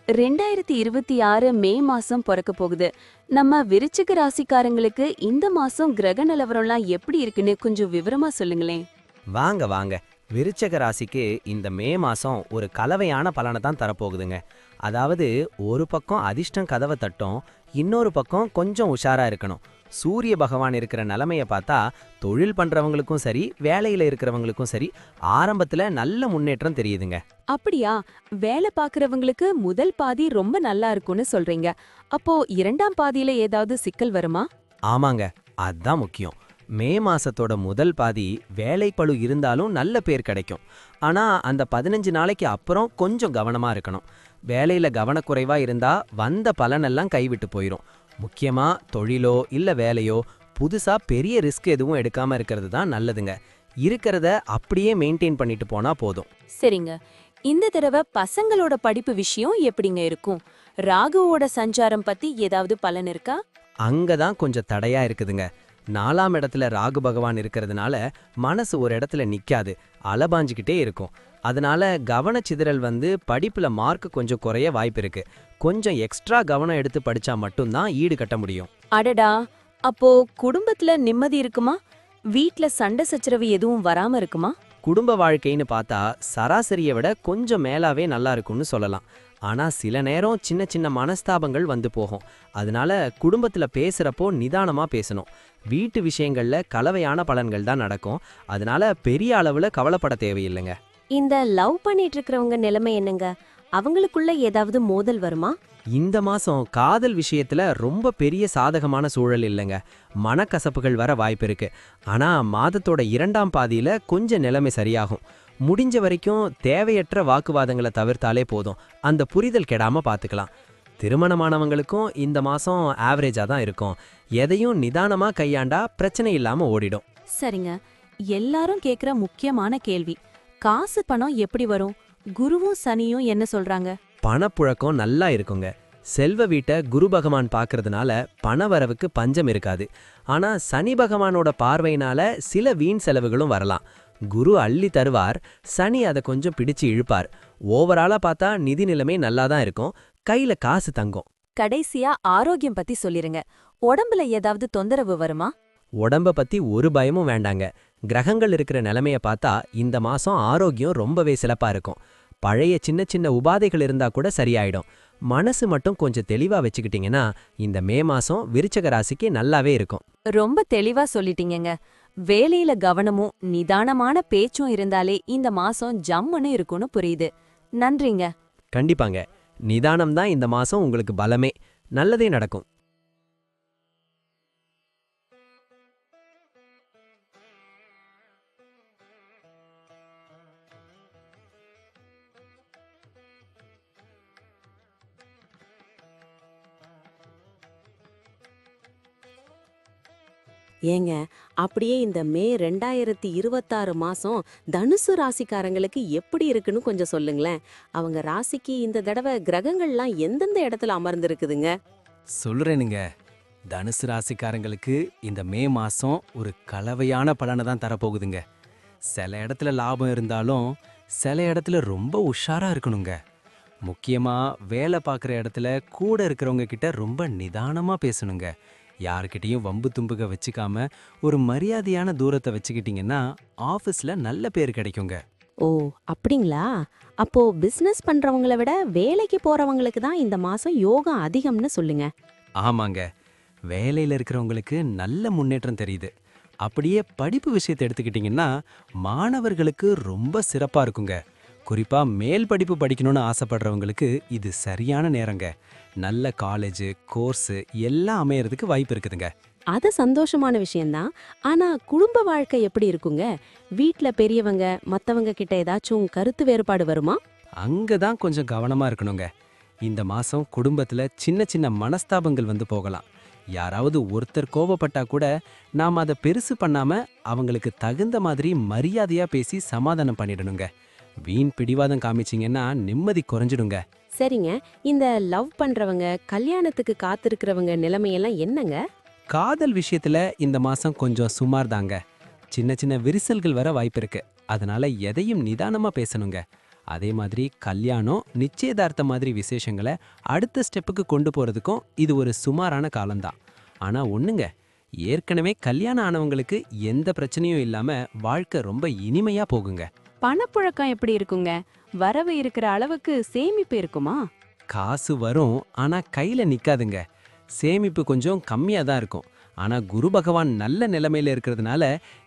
2026 மே மாசம் பிறக்க போகுது. நம்ம விருச்சிக ராசிக்காரங்களுக்கு இந்த மாசம் கிரக நிலவரம்லாம் எப்படி இருக்குன்னு கொஞ்சம் விவரமா சொல்லுங்களேன். வாங்க. விருச்சக ராசிக்கு இந்த மே மாசம் ஒரு கலவையான பலனை தான் தரப்போகுதுங்க. அதாவது ஒரு பக்கம் அதிர்ஷ்டம் கதவை தட்டும், இன்னொரு பக்கம் கொஞ்சம் உஷாரா இருக்கணும். சூரிய பகவான் இருக்கிற நிலைமையை பார்த்தா தொழில் பண்றவங்களுக்கும் சரி, வேலையில இருக்கிறவங்களுக்கும் சரி, ஆரம்பத்துல நல்ல முன்னேற்றம் தெரியுதுங்க. அப்படியா? வேலை பாக்குறவங்களுக்கு முதல் பாதி ரொம்ப நல்லா இருக்கும்னு சொல்றீங்க. அப்போ 2ஆம் பாதியில ஏதாவது சிக்கல் வருமா? ஆமாங்க, அதான் முக்கியம். மே மாசத்தோட முதல் பாதி வேலைப்பளு இருந்தாலும் நல்ல பேர் கிடைக்கும். ஆனா அந்த 15 நாளைக்கு அப்புறம் கொஞ்சம் கவனமா இருக்கணும். வேலையில கவனக்குறைவா இருந்தா வந்த பலனெல்லாம் கைவிட்டு போயிரும். முக்கியமா தொழிலோ இல்ல வேலையோ புதுசா பெரிய ரிஸ்க் எதுவும் எடுக்காம இருக்கிறது தான் நல்லதுங்க. இருக்கிறத அப்படியே மெயின்டைன் பண்ணிட்டு போனா போதும். சரிங்க, இந்த தடவை பசங்களோட படிப்பு விஷயம் எப்படிங்க இருக்கும்? ராகுவோட சஞ்சாரம் பத்தி ஏதாவது பலன் இருக்கா? அங்கதான் கொஞ்சம் தடையா இருக்குதுங்க. 4ஆம் இடத்துல ராகு பகவான் இருக்கிறதுனால மனசு ஒரு இடத்துல நிக்காது, அலபாஞ்சுக்கிட்டே இருக்கும். அதனால கவனச்சிதறல் வந்து படிப்புல மார்க் கொஞ்சம் குறைய வாய்ப்பு இருக்கு. கொஞ்சம் எக்ஸ்ட்ரா கவனம் எடுத்து படிச்சா மட்டும்தான் ஈடு கட்ட முடியும். அடடா, அப்போ குடும்பத்துல நிம்மதி இருக்குமா? வீட்ல சண்டை சச்சரவு எதுவும் வராம இருக்குமா? குடும்ப வாழ்க்கைன்னு பார்த்தா சராசரியை விட கொஞ்சம் மேலாவே நல்லா இருக்கும்னு சொல்லலாம். ஆனா சில நேரம் சின்ன சின்ன மனஸ்தாபங்கள் வந்து போகும். அதனால குடும்பத்துல பேசுறப்போ நிதானமா பேசணும். வீட்டு விஷயங்கள்ல கலவையான பலன்கள் தான் நடக்கும். அதனால பெரிய அளவுல கவலைப்பட தேவையில்லைங்க. இந்த லவ் பண்ணிட்டு இருக்கிறவங்க நிலைமை என்னங்க? அவங்களுக்குள்ள ஏதாவது மோதல் வருமா? இந்த மாசம் காதல் விஷயத்துல ரொம்ப பெரிய சாதகமான சூழல் இல்லைங்க. மனக்கசப்புகள் வர வாய்ப்பு இருக்கு. ஆனா மாதத்தோட 2ஆம் பாதியில கொஞ்சம் நிலைமை சரியாகும். முடிஞ்ச வரைக்கும் தேவையற்ற வாக்குவாதங்களை தவிர்த்தாலே போதும். அந்த புரிதல் கெடாம பாத்துக்கலாம். திருமணமானவங்களுக்கும் இந்த மாசம் ஆவரேஜா தான் இருக்கும். எதையும் நிதானமா கையாண்டா பிரச்சனை இல்லாம ஓடிடும். சரிங்க. எல்லாரும் கேக்குற முக்கியமான கேள்வி, காசு பணம் எப்படி வரும்? குருவும் சனியும் என்ன சொல்றாங்க? பணப்புழக்கம் நல்லா இருக்குங்க. செல்வ வீட்டை குரு பகவான் பார்க்கறதுனால பணவரவுக்கு பஞ்சம் இருக்காது. ஆனா சனி பகவானோட பார்வையினால சில வீண் செலவுகளும் வரலாம். குரு அள்ளி தருவார், சனி அதை கொஞ்சம் பிடிச்சு இழுப்பார். ஓவராலா பார்த்தா நிதி நிலைமை நல்லா தான் இருக்கும். கையில காசு தங்கும். கடைசியா ஆரோக்கியம் பத்தி சொல்லிருங்க. உடம்புல ஏதாவது தொந்தரவு வருமா? உடம்ப பத்தி ஒரு பயமும் வேண்டாங்க. கிரகங்கள் இருக்கிற நிலைமைய பார்த்தா இந்த மாசம் ஆரோக்கியம் ரொம்பவே சிறப்பா இருக்கும். பழைய சின்ன சின்ன உபாதைகள் இருந்தா கூட சரியாயிடும். மனசு மட்டும் கொஞ்சம் தெளிவா வச்சுக்கிட்டீங்கன்னா இந்த மே மாசம் விருச்சக ராசிக்கு நல்லாவே இருக்கும். ரொம்ப தெளிவா சொல்லிட்டீங்கங்க. வேலையில கவனமும் நிதானமான பேச்சும் இருந்தாலே இந்த மாசம் ஜம்முன்னு இருக்கும்னு புரியுது. நன்றிங்க. கண்டிப்பாங்க. நிதானம் தான் இந்த மாசம் உங்களுக்கு பலமே. நல்லதே நடக்கும். ஏங்க, அப்படியே இந்த மே 2026 மாசம் தனுசு ராசிக்காரங்களுக்கு எப்படி இருக்குன்னு கொஞ்சம் சொல்லுங்களேன். அவங்க ராசிக்கு இந்த தடவை கிரகங்கள்லாம் எந்தெந்த இடத்துல அமர்ந்திருக்குதுங்க? சொல்றேனுங்க. தனுசு ராசிக்காரங்களுக்கு இந்த மே மாசம் ஒரு கலவையான பலனை தான் தரப்போகுதுங்க. சில இடத்துல லாபம் இருந்தாலும் சில இடத்துல ரொம்ப உஷாரா இருக்கணுங்க. முக்கியமா வேலை பார்க்குற இடத்துல கூட இருக்கிறவங்க கிட்ட ரொம்ப நிதானமா பேசணுங்க. யாருக்கிட்டையும் வம்பு தும்புக வச்சுக்காம ஒரு மரியாதையான தூரத்தை வச்சுக்கிட்டீங்கன்னா ஆஃபீஸ்ல நல்ல பேர் கிடைக்குங்க. ஓ, அப்படிங்களா? அப்போ பிசினஸ் பண்றவங்கள விட வேலைக்கு போறவங்களுக்கு தான் இந்த மாசம் யோகம் அதிகம்னு சொல்லுங்க. ஆமாங்க, வேலையில இருக்கிறவங்களுக்கு நல்ல முன்னேற்றம் தெரியுது. அப்படியே படிப்பு விஷயத்தை எடுத்துக்கிட்டிங்கன்னா மாணவர்களுக்கு ரொம்ப சிறப்பா இருக்குங்க. குறிப்பா மேல் படிப்பு படிக்கணும்னு ஆசைப்படுறவங்களுக்கு இது சரியான நேரங்க. நல்ல காலேஜ் கோர்ஸ் எல்லாம் அமையறதுக்கு வாய்ப்பு இருக்குதுங்க. அது சந்தோஷமான விஷயம்தான். ஆனா குடும்ப வாழ்க்கை எப்படி இருக்குங்க? வீட்ல பெரியவங்க மத்தவங்க கிட்ட ஏதாச்சும் கருத்து வேறுபாடு வருமா? அங்கதான் கொஞ்சம் கவனமா இருக்கணுங்க. இந்த மாசம் குடும்பத்துல சின்ன சின்ன மனஸ்தாபங்கள் வந்து போகலாம். யாராவது ஒருத்தர் கோபப்பட்டா கூட நாம் அதை பெருசு பண்ணாம அவங்களுக்கு தகுந்த மாதிரி மரியாதையா பேசி சமாதானம் பண்ணிடணுங்க. வீண் பிடிவாதம் காமிச்சிங்கன்னா நிம்மதி குறைஞ்சிடுங்க. சரிங்க, இந்த லவ் பண்றவங்க கல்யாணத்துக்கு காத்திருக்கிறவங்க நிலைமையெல்லாம் என்னங்க? காதல் விஷயத்துல இந்த மாசம் கொஞ்சம் சுமார் தாங்க. சின்ன சின்ன விரிசல்கள் வர வாய்ப்பு இருக்கு. அதனால எதையும் நிதானமா பேசணுங்க. அதே மாதிரி கல்யாணம் நிச்சயதார்த்த மாதிரி விசேஷங்களை அடுத்த ஸ்டெப்புக்கு கொண்டு போறதுக்கும் இது ஒரு சுமாரான காலம்தான். ஆனா ஒண்ணுங்க, ஏற்கனவே கல்யாணம் ஆனவங்களுக்கு எந்த பிரச்சனையும் இல்லாம வாழ்க்கை ரொம்ப இனிமையா போகுங்க. பணப்புழக்கம் எப்படி இருக்குங்க? வரவு இருக்கிற அளவுக்கு சேமிப்பு இருக்குமா? காசு வரும், ஆனா கையில நிக்காதுங்க. சேமிப்பு கொஞ்சம் கம்மியா தான் இருக்கும். ஆனா குரு பகவான் நல்ல நிலைமையில இருக்கிறதுனால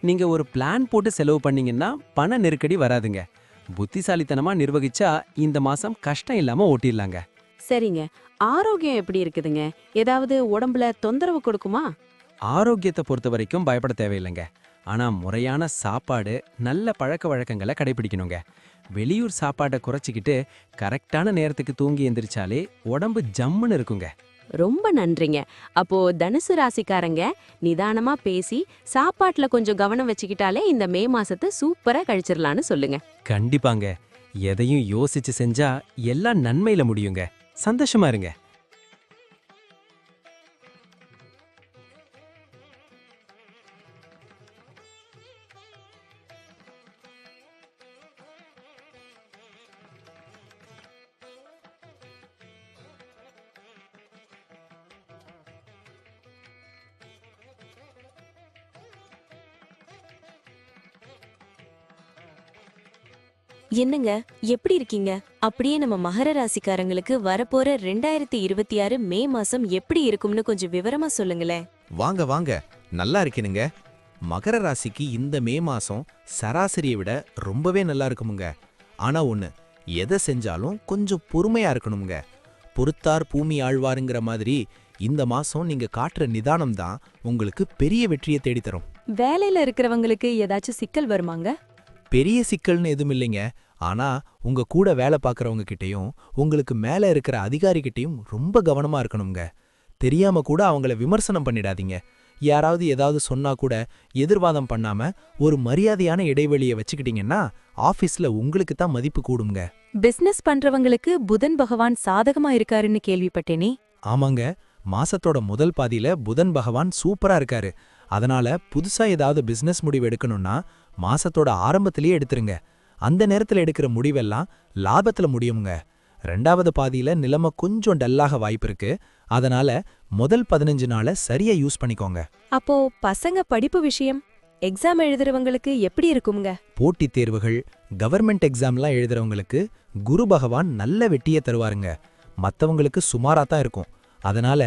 நீங்க ஒரு பிளான் போட்டு செலவு பண்ணீங்கன்னா பண நெருக்கடி வராதுங்க. புத்திசாலித்தனமா நிர்வகிச்சா இந்த மாசம் கஷ்டம் இல்லாம ஓட்டிடலாங்க. சரிங்க, ஆரோக்கியம் எப்படி இருக்குதுங்க? ஏதாவது உடம்புல தொந்தரவு கொடுக்குமா? ஆரோக்கியத்தை பொறுத்த வரைக்கும் பயப்பட தேவையில்லைங்க. ஆனா முறையான சாப்பாடு நல்ல பழக்க வழக்கங்களை கடைபிடிக்கணுங்க. வெளியூர் சாப்பாட்டை குறைச்சிக்கிட்டு கரெக்டான நேரத்துக்கு தூங்கி எந்திரிச்சாலே உடம்பு ஜம்முன்னு இருக்குங்க. ரொம்ப நன்றிங்க. அப்போ தனுசு ராசிக்காரங்க நிதானமா பேசி சாப்பாட்டுல கொஞ்சம் கவனம் வச்சுக்கிட்டாலே இந்த மே மாசத்தை சூப்பரா கழிச்சிடலான்னு சொல்லுங்க. கண்டிப்பாங்க. எதையும் யோசிச்சு செஞ்சா எல்லாம் நன்மையில முடியுங்க. சந்தோஷமா இருங்க. என்னங்க எப்படி இருக்கீங்க? அப்படியே நம்ம மகர ராசிக்காரங்களுக்கு வரப்போற 2026 மே மாசம் எப்படி இருக்கும்னு கொஞ்சம் விவரமா சொல்லுங்களேன். வாங்க வாங்க, நல்லா இருக்கேனுங்க. மகர ராசிக்கு இந்த மே மாசம் சராசரியை விட ரொம்பவே நல்லா இருக்குமுங்க. ஆனா ஒண்ணு, எதை செஞ்சாலும் கொஞ்சம் பொறுமையா இருக்கணுமுங்க. பொறுத்தார் பூமி ஆழ்வாருங்கிற மாதிரி இந்த மாசம் நீங்க காட்டுற நிதானம் தான் உங்களுக்கு பெரிய வெற்றியை தேடித்தரும். வேலையில இருக்கிறவங்களுக்கு ஏதாச்சும் சிக்கல் வருமாங்க? பெரிய சிக்கல்னு எதுவும் இல்லைங்க. ஆனா உங்க கூட வேலை பார்க்கறவங்க கிட்டயும் உங்களுக்கு மேல இருக்கிற அதிகாரி கிட்டயும் ரொம்ப கவனமா இருக்கணுங்க. தெரியாம கூட அவங்கள விமர்சனம் பண்ணிடாதீங்க. யாராவது ஏதாவது சொன்னா கூட எதிர்வாதம் பண்ணாம ஒரு மரியாதையான இடைவெளியை வச்சுக்கிட்டீங்கன்னா ஆபீஸ்ல உங்களுக்கு தான் மதிப்பு கூடுங்க. பிசினஸ் பண்றவங்களுக்கு புதன் பகவான் சாதகமா இருக்காருன்னு கேள்விப்பட்டேனே. ஆமாங்க, மாசத்தோட முதல் பாதியில புதன் பகவான் சூப்பரா இருக்காரு. அதனால புதுசா ஏதாவது பிசினஸ் முடிவு எடுக்கணும்னா மாசத்தோட ஆரம்பத்திலேயே எடுத்துருங்க. அந்த நேரத்துல எடுக்கிற முடிவெல்லாம் லாபத்துல முடியுங்க. 2வது பாதியில நிலைமை கொஞ்சம் டல்லாக வாய்ப்பு இருக்கு. அதனால முதல் 15 நாளை சரியா யூஸ் பண்ணிக்கோங்க. அப்போ பசங்க படிப்பு விஷயம், எக்ஸாம் எழுதுறவங்களுக்கு எப்படி இருக்குங்க? போட்டித் தேர்வுகள், கவர்மெண்ட் எக்ஸாம்லாம் எழுதுறவங்களுக்கு குரு பகவான் நல்ல வெற்றியை தருவாருங்க. மத்தவங்களுக்கு சுமாரா தான் இருக்கும். அதனால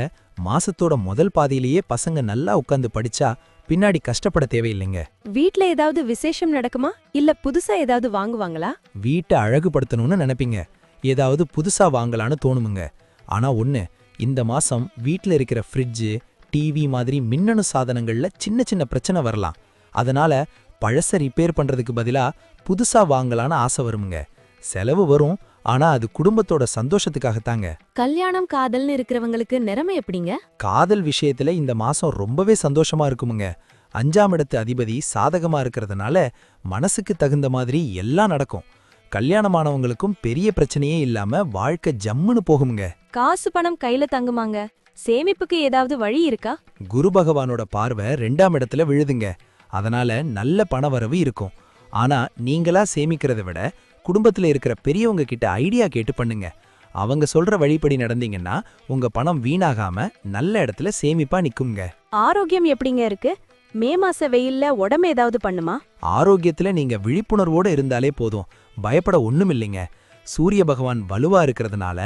மாசத்தோட முதல் பாதியிலேயே பசங்க நல்லா உட்கார்ந்து படிச்சா பின்னாடி கஷ்டப்பட தேவையில்லைங்க. வீட்ல ஏதாவது விசேஷம் நடக்குமா இல்ல புதுசா ஏதாவது வாங்குவாங்களா? வீட்டை அழகுபடுத்தணும்னு நினைப்பீங்க. ஏதாவது புதுசா வாங்கலான்னு தோணுமுங்க. ஆனா ஒண்ணு, இந்த மாசம் வீட்ல இருக்கிற ஃப்ரிட்ஜு, டிவி மாதிரி மின்னணு சாதனங்கள்ல சின்ன சின்ன பிரச்சனை வரலாம். அதனால பழச ரிப்பேர் பண்றதுக்கு பதிலா புதுசா வாங்கலான்னு ஆசை வருமுங்க. செலவு வரும், ஆனா அது குடும்பத்தோட சந்தோஷத்துக்காகத்தாங்க. கல்யாணம் காதல்னு இருக்கிறவங்களுக்கு நிலைமை எப்படிங்க? காதல் விஷயத்துல இந்த மாசம் ரொம்பவே சந்தோஷமா இருக்குமுங்க. 5ஆம் இடத்து அதிபதி சாதகமா இருக்கிறதுனால மனசுக்கு தகுந்த மாதிரி எல்லாம் நடக்கும். கல்யாணமானவங்களுக்கும் பெரிய பிரச்சனையே இல்லாம வாழ்க்கை ஜம்முன்னு போகுமுங்க. காசு பணம் கையில தங்குமாங்க? சேமிப்புக்கு ஏதாவது வழி இருக்கா? குரு பகவானோட பார்வை 2ஆம் இடத்துல விழுதுங்க. அதனால நல்ல பணவரவு இருக்கும். ஆனா நீங்களா சேமிக்கிறத விட குடும்பத்துல இருக்கிற பெரியவங்க கிட்ட ஐடியா கேட்டு பண்ணுங்க. அவங்க சொல்ற வழிப்படி நடந்தீங்கன்னா உங்க பணம் வீணாகாம நல்ல இடத்துல சேமிப்பா நிக்குங்க. ஆரோக்கியம் எப்படிங்க இருக்கு? மே மாச வெயில்ல உடம்பு ஏதாவது பண்ணுமா? ஆரோக்கியத்துல நீங்க விழிப்புணர்வோட இருந்தாலே போதும், பயப்பட ஒண்ணுமில்லைங்க. சூரிய பகவான் வலுவா இருக்கிறதுனால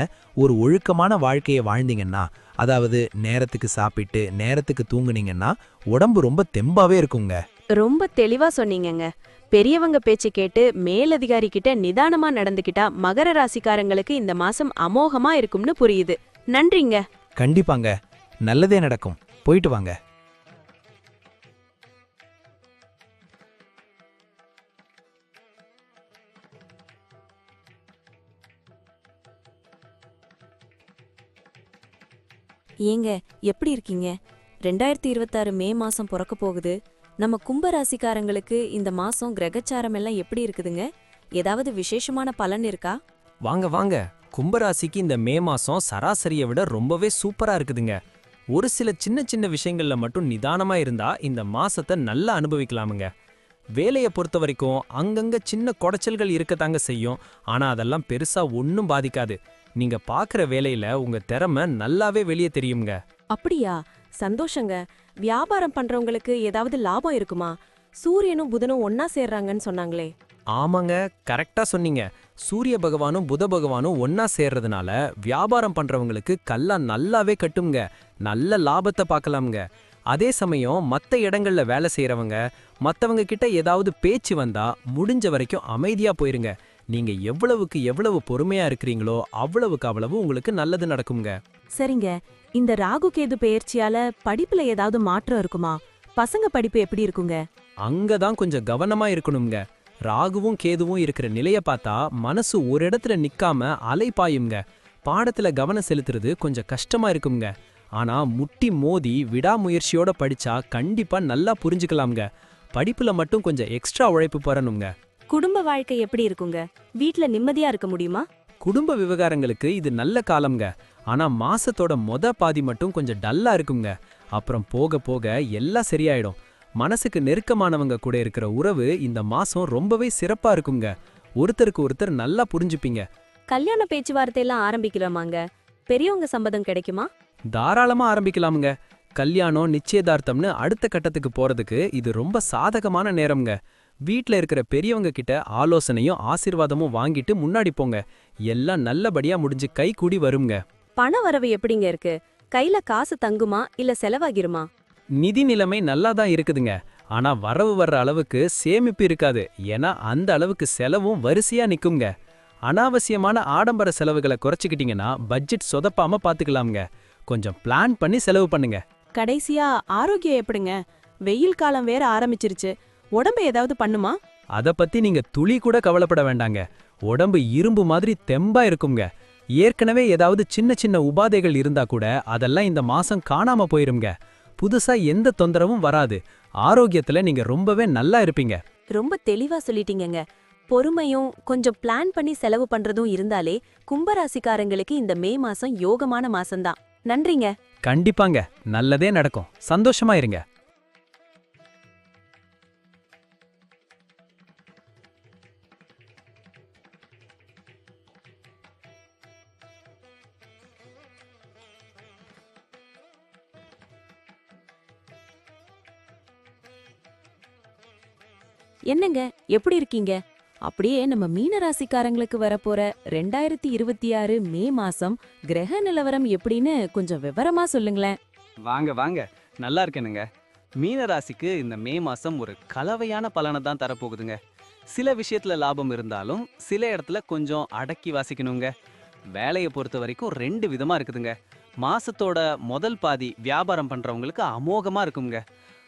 ஒரு ஒழுக்கமான வாழ்க்கையை வாழ்ந்தீங்கன்னா, அதாவது நேரத்துக்கு சாப்பிட்டு நேரத்துக்கு தூங்குனீங்கன்னா உடம்பு ரொம்ப தெம்பாவே இருக்குங்க. ரொம்ப தெளிவா சொன்னீங்கங்க. பெரியவங்க பேச்சு கேட்டு மேலதிகாரி கிட்ட நிதானமா நடந்துக்கிட்டா மகர ராசிக்காரங்களுக்கு இந்த மாசம் அமோகமா இருக்கும்னு புரியுது. நன்றிங்க. கண்டிப்பாங்க, நல்லதே நடக்கும். போயிட்டு வாங்க. ஏங்க எப்படி இருக்கீங்க? 2026 மே மாசம் பிறக்க போகுது. நம்ம கும்ப ராசிக்காரங்களுக்கு இந்த மாசம் கிரகச்சாரம் எல்லாம் எப்படி இருக்குதுங்க? ஏதாவது விசேஷமான பலன் இருக்கா? வாங்க வாங்க, கும்பராசிக்கு இந்த மே மாசம் சராசரியை விட ரொம்பவே சூப்பரா இருக்குதுங்க. ஒரு சில சின்ன சின்ன விஷயங்கள்ல மட்டும் நிதானமா இருந்தா இந்த மாசத்தை நல்லா அனுபவிக்கலாமுங்க. வேலையை பொறுத்த வரைக்கும் அங்கங்க சின்ன குடைச்சல்கள் இருக்கத்தாங்க செய்யும். ஆனா அதெல்லாம் பெருசா ஒன்னும் பாதிக்காது. நீங்க பாக்குற வேலையில உங்க திறமை நல்லாவே வெளியே தெரியுங்க. அப்படியா? சந்தோஷங்க. வியாபாரம் பண்றவங்களுக்கு ஏதாவது லாபம் இருக்குமா? சூரியனும் புதனும் ஒன்னா சேர்றாங்கன்னு சொன்னாங்களே. ஆமாங்க, கரெக்டா சொன்னீங்க. சூரிய பகவானும் புத பகவானும் ஒன்னா சேர்றதுனால வியாபாரம் பண்றவங்களுக்கு கல்லா நல்லாவே கட்டுங்க. நல்ல லாபத்தை பார்க்கலாம்ங்க. அதே சமயம் மத்த இடங்கள்ல வேலை செய்யறவங்க மத்தவங்க கிட்ட ஏதாவது பேச்சு வந்தா முடிஞ்ச வரைக்கும் அமைதியா போயிருங்க. நீங்க எவ்வளவுக்கு எவ்வளவு பொறுமையா இருக்கிறீங்களோ அவ்வளவுக்கு அவ்வளவு உங்களுக்கு நல்லது நடக்குங்க. சரிங்க, இந்த ராகு கேது பெயர்ச்சியால படிப்புல ஏதாவது மாற்றம் இருக்குமா? பசங்க படிப்பு எப்படி இருக்குங்க? அங்கதான் கொஞ்சம் கவனமா இருக்கணுங்க. ராகுவும் கேதுவும் இருக்கிற நிலைய பார்த்தா மனசு ஒரு இடத்துல நிக்காம அலைப்பாயுங்க. பாடத்துல கவனம் செலுத்துறது கொஞ்சம் கஷ்டமா இருக்குங்க. ஆனா முட்டி மோதி விடாமுயற்சியோட படிச்சா கண்டிப்பா நல்லா புரிஞ்சுக்கலாம்ங்க. படிப்புல மட்டும் கொஞ்சம் எக்ஸ்ட்ரா உழைப்பு பெறணுங்க. குடும்ப வாழ்க்கை எப்படி இருக்குங்க? வீட்ல நிம்மதியா இருக்க முடியுமா? குடும்ப விவகாரங்களுக்கு இது நல்ல காலம்ங்க. ஆனா மாசத்தோட பாதி மட்டும் கொஞ்சம் டல்லா இருக்குங்க. அப்புறம் போக போக எல்லாம் சரியாயிடும். மனசுக்கு நெருக்கமானவங்க கூட இருக்கிற உறவு இந்த மாசம் ரொம்பவே சிறப்பா இருக்குங்க. ஒருத்தருக்கு ஒருத்தர் நல்லா புரிஞ்சுப்பீங்க. கல்யாண பேச்சுவார்த்தையெல்லாம் ஆரம்பிக்கலாமாங்க? பெரியவங்க சம்மதம் கிடைக்குமா? தாராளமா ஆரம்பிக்கலாமுங்க. கல்யாணம் நிச்சயதார்த்தம்னு அடுத்த கட்டத்துக்கு போறதுக்கு இது ரொம்ப சாதகமான நேரம்ங்க. வீட்ல இருக்கிற பெரியவங்க கிட்ட ஆலோசனையும் ஆசீர்வாதமும் வாங்கிட்டு முன்னாடி போங்க. எல்லாம் நல்லபடியா முடிஞ்சு கை கூடி வருங்க. பண வரவு எப்படிங்க இருக்கு? கையில காசு தங்குமா இல்ல செலவாகிருமா? நிதி நிலைமை நல்லா தான் இருக்குதுங்க. ஆனா வரவு வர்ற அளவுக்கு சேமிப்பு இருக்காது. ஏன்னா அந்த அளவுக்கு செலவும் வரிசையா நிக்குங்க. அனாவசியமான ஆடம்பர செலவுகளை குறைச்சிக்கிட்டீங்கன்னா பட்ஜெட் சொதப்பாம பாத்துக்கலாம்ங்க. கொஞ்சம் பிளான் பண்ணி செலவு பண்ணுங்க. கடைசியா ஆரோக்கியம் எப்படிங்க? வெயில் காலம் வேற ஆரம்பிச்சிருச்சு. உடம்பு ஏதாவது பண்ணுமா? அத பத்தி நீங்க துளி கூட கவலைப்பட வேண்டாங்க. உடம்பு இரும்பு மாதிரி தெம்பா இருக்குங்க. ஏற்கனவே ஏதாவது சின்ன சின்ன உபாதைகள் இருந்தா கூட அதெல்லாம் இந்த மாசம் காணாம போயிருங்க. புதுசா எந்த தொந்தரவும் வராது. ஆரோக்கியத்துல நீங்க ரொம்பவே நல்லா இருப்பீங்க. ரொம்ப தெளிவா சொல்லிட்டீங்கங்க. பொறுமையும் கொஞ்சம் பிளான் பண்ணி செலவு பண்றதும் இருந்தாலே கும்பராசிக்காரங்களுக்கு இந்த மே மாசம் யோகமான மாசம்தான். நன்றிங்க. கண்டிப்பாங்க, நல்லதே நடக்கும். சந்தோஷமா இருங்க. என்னங்க, எப்படி இருக்கீங்க? அப்படியே நம்ம மீன ராசிக்காரங்களுக்கு வரப்போற 2026 மே மாசம் கிரக நிலவரம் எப்படின்னு கொஞ்சம் விவரமா சொல்லுங்களேன். வாங்க வாங்க, நல்லா இருக்கேனுங்க. மீன ராசிக்கு இந்த மே மாசம் ஒரு கலவையான பலனை தான் தரப்போகுதுங்க. சில விஷயத்துல லாபம் இருந்தாலும் சில இடத்துல கொஞ்சம் அடக்கி வாசிக்கணுங்க. வேலையை பொறுத்த வரைக்கும் 2 விதமா இருக்குதுங்க. மாசத்தோட முதல் பாதி வியாபாரம் பண்றவங்களுக்கு அமோகமா இருக்குங்க.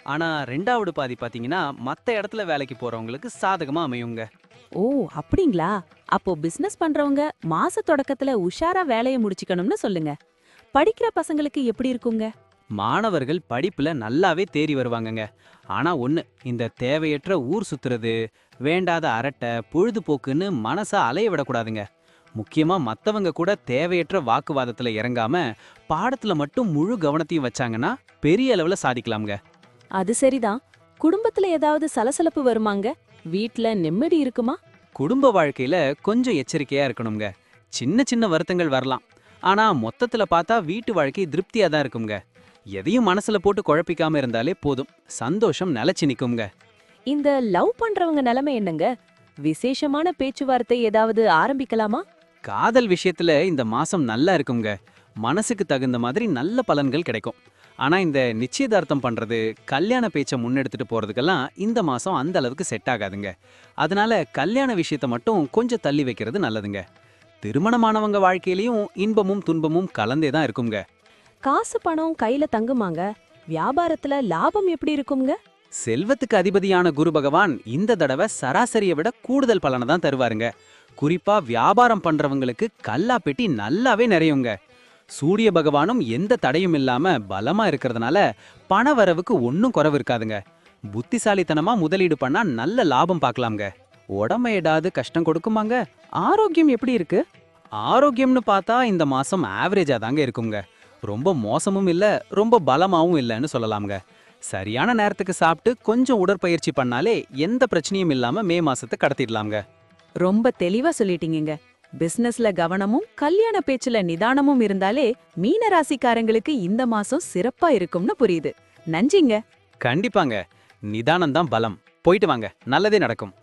ஆனா 2வது பாதி பாத்தீங்கன்னா மத்த இடத்துல வேலைக்கு போறவங்களுக்கு சாதகமா அமையுங்க. ஓ, அப்படிங்களா? அப்போ பிசினஸ் பண்றவங்க மாச தொடக்கத்துல உஷாரா வேலையை முடிச்சுக்கணும்னு சொல்லுங்க. படிக்கிற பசங்களுக்கு எப்படி இருக்குங்க? மாணவர்கள் படிப்புல நல்லாவே தேறி வருவாங்கங்க. ஆனா இந்த தேவையற்ற ஊர் சுத்துறது, வேண்டாத அரட்டை, பொழுதுபோக்குன்னு மனசை அலைய விடக்கூடாதுங்க. முக்கியமா மத்தவங்க கூட தேவையற்ற வாக்குவாதத்துல இறங்காம பாடத்துல மட்டும் முழு கவனத்தையும் வச்சாங்கன்னா பெரிய அளவுல சாதிக்கலாம்ங்க. அது சரிதான். குடும்பத்துல ஏதாவது சலசலப்பு வருமாங்க? வீட்ல நிம்மதி இருக்குமா? குடும்ப வாழ்க்கையில கொஞ்சம் எச்சரிக்கையா இருக்கணுங்க. சின்ன சின்ன வருத்தங்கள் வரலாம். ஆனா மொத்தத்துல பார்த்தா வீட்டு வாழ்க்கை திருப்தியா தான் இருக்குங்க. எதையும் மனசுல போட்டு குழப்பிக்காம இருந்தாலே போதும். சந்தோஷம் நிலைச்சு நிக்குங்க. இந்த லவ் பண்றவங்க நிலைமை என்னங்க? விசேஷமான பேச்சுவார்த்தை ஏதாவது ஆரம்பிக்கலாமா? காதல் விஷயத்துல இந்த மாசம் நல்லா இருக்குங்க. மனசுக்கு தகுந்த மாதிரி நல்ல பலன்கள் கிடைக்கும். ஆனா இந்த நிச்சயதார்த்தம் பண்றது, கல்யாண பேச்சை முன்னெடுத்துட்டு போறதுக்கெல்லாம் இந்த மாசம் அந்த அளவுக்கு செட் ஆகாதுங்க. அதனால கல்யாண விஷயத்தை மட்டும் கொஞ்சம் தள்ளி வைக்கிறது நல்லதுங்க. திருமணமானவங்க வாழ்க்கையிலயும் இன்பமும் துன்பமும் கலந்தே தான் இருக்குங்க. காசு பணம் கையில தங்குமாங்க? வியாபாரத்துல லாபம் எப்படி இருக்குங்க? செல்வத்துக்கு அதிபதியான குரு பகவான் இந்த தடவை சராசரியை விட கூடுதல் பலனை தான் தருவாருங்க. குறிப்பா வியாபாரம் பண்றவங்களுக்கு கல்லா பெட்டி நல்லாவே நிறையுங்க. சூரிய பகவானும் எந்த தடையும் இல்லாம பலமா இருக்கிறதுனால பண வரவுக்கு ஒன்னும் குறைவு இருக்காதுங்க. புத்திசாலித்தனமா முதலீடு பண்ணா நல்ல லாபம் பார்க்கலாம்ங்க. உடம்பு ஏதாவது கஷ்டம் கொடுக்குமாங்க? ஆரோக்கியம் எப்படி இருக்கு? ஆரோக்கியம்னு பார்த்தா இந்த மாசம் ஆவரேஜா தாங்க இருக்குங்க. ரொம்ப மோசமும் இல்ல, ரொம்ப பலமாவும் இல்லைன்னு சொல்லலாம்ங்க. சரியான நேரத்துக்கு சாப்பிட்டு கொஞ்சம் உடற்பயிற்சி பண்ணாலே எந்த பிரச்சனையும் இல்லாம மே மாசத்தை கடத்திடலாம்ங்க. ரொம்ப தெளிவா சொல்லிட்டீங்க. பிசினஸ்ல கவனமும் கல்யாண பேச்சுல நிதானமும் இருந்தாலே மீன ராசிக்காரங்களுக்கு இந்த மாசம் சிறப்பா இருக்கும்னு புரியுது. நன்றிங்க. கண்டிப்பாங்க. நிதானம்தான் பலம். போயிட்டு வாங்க, நல்லதே நடக்கும்.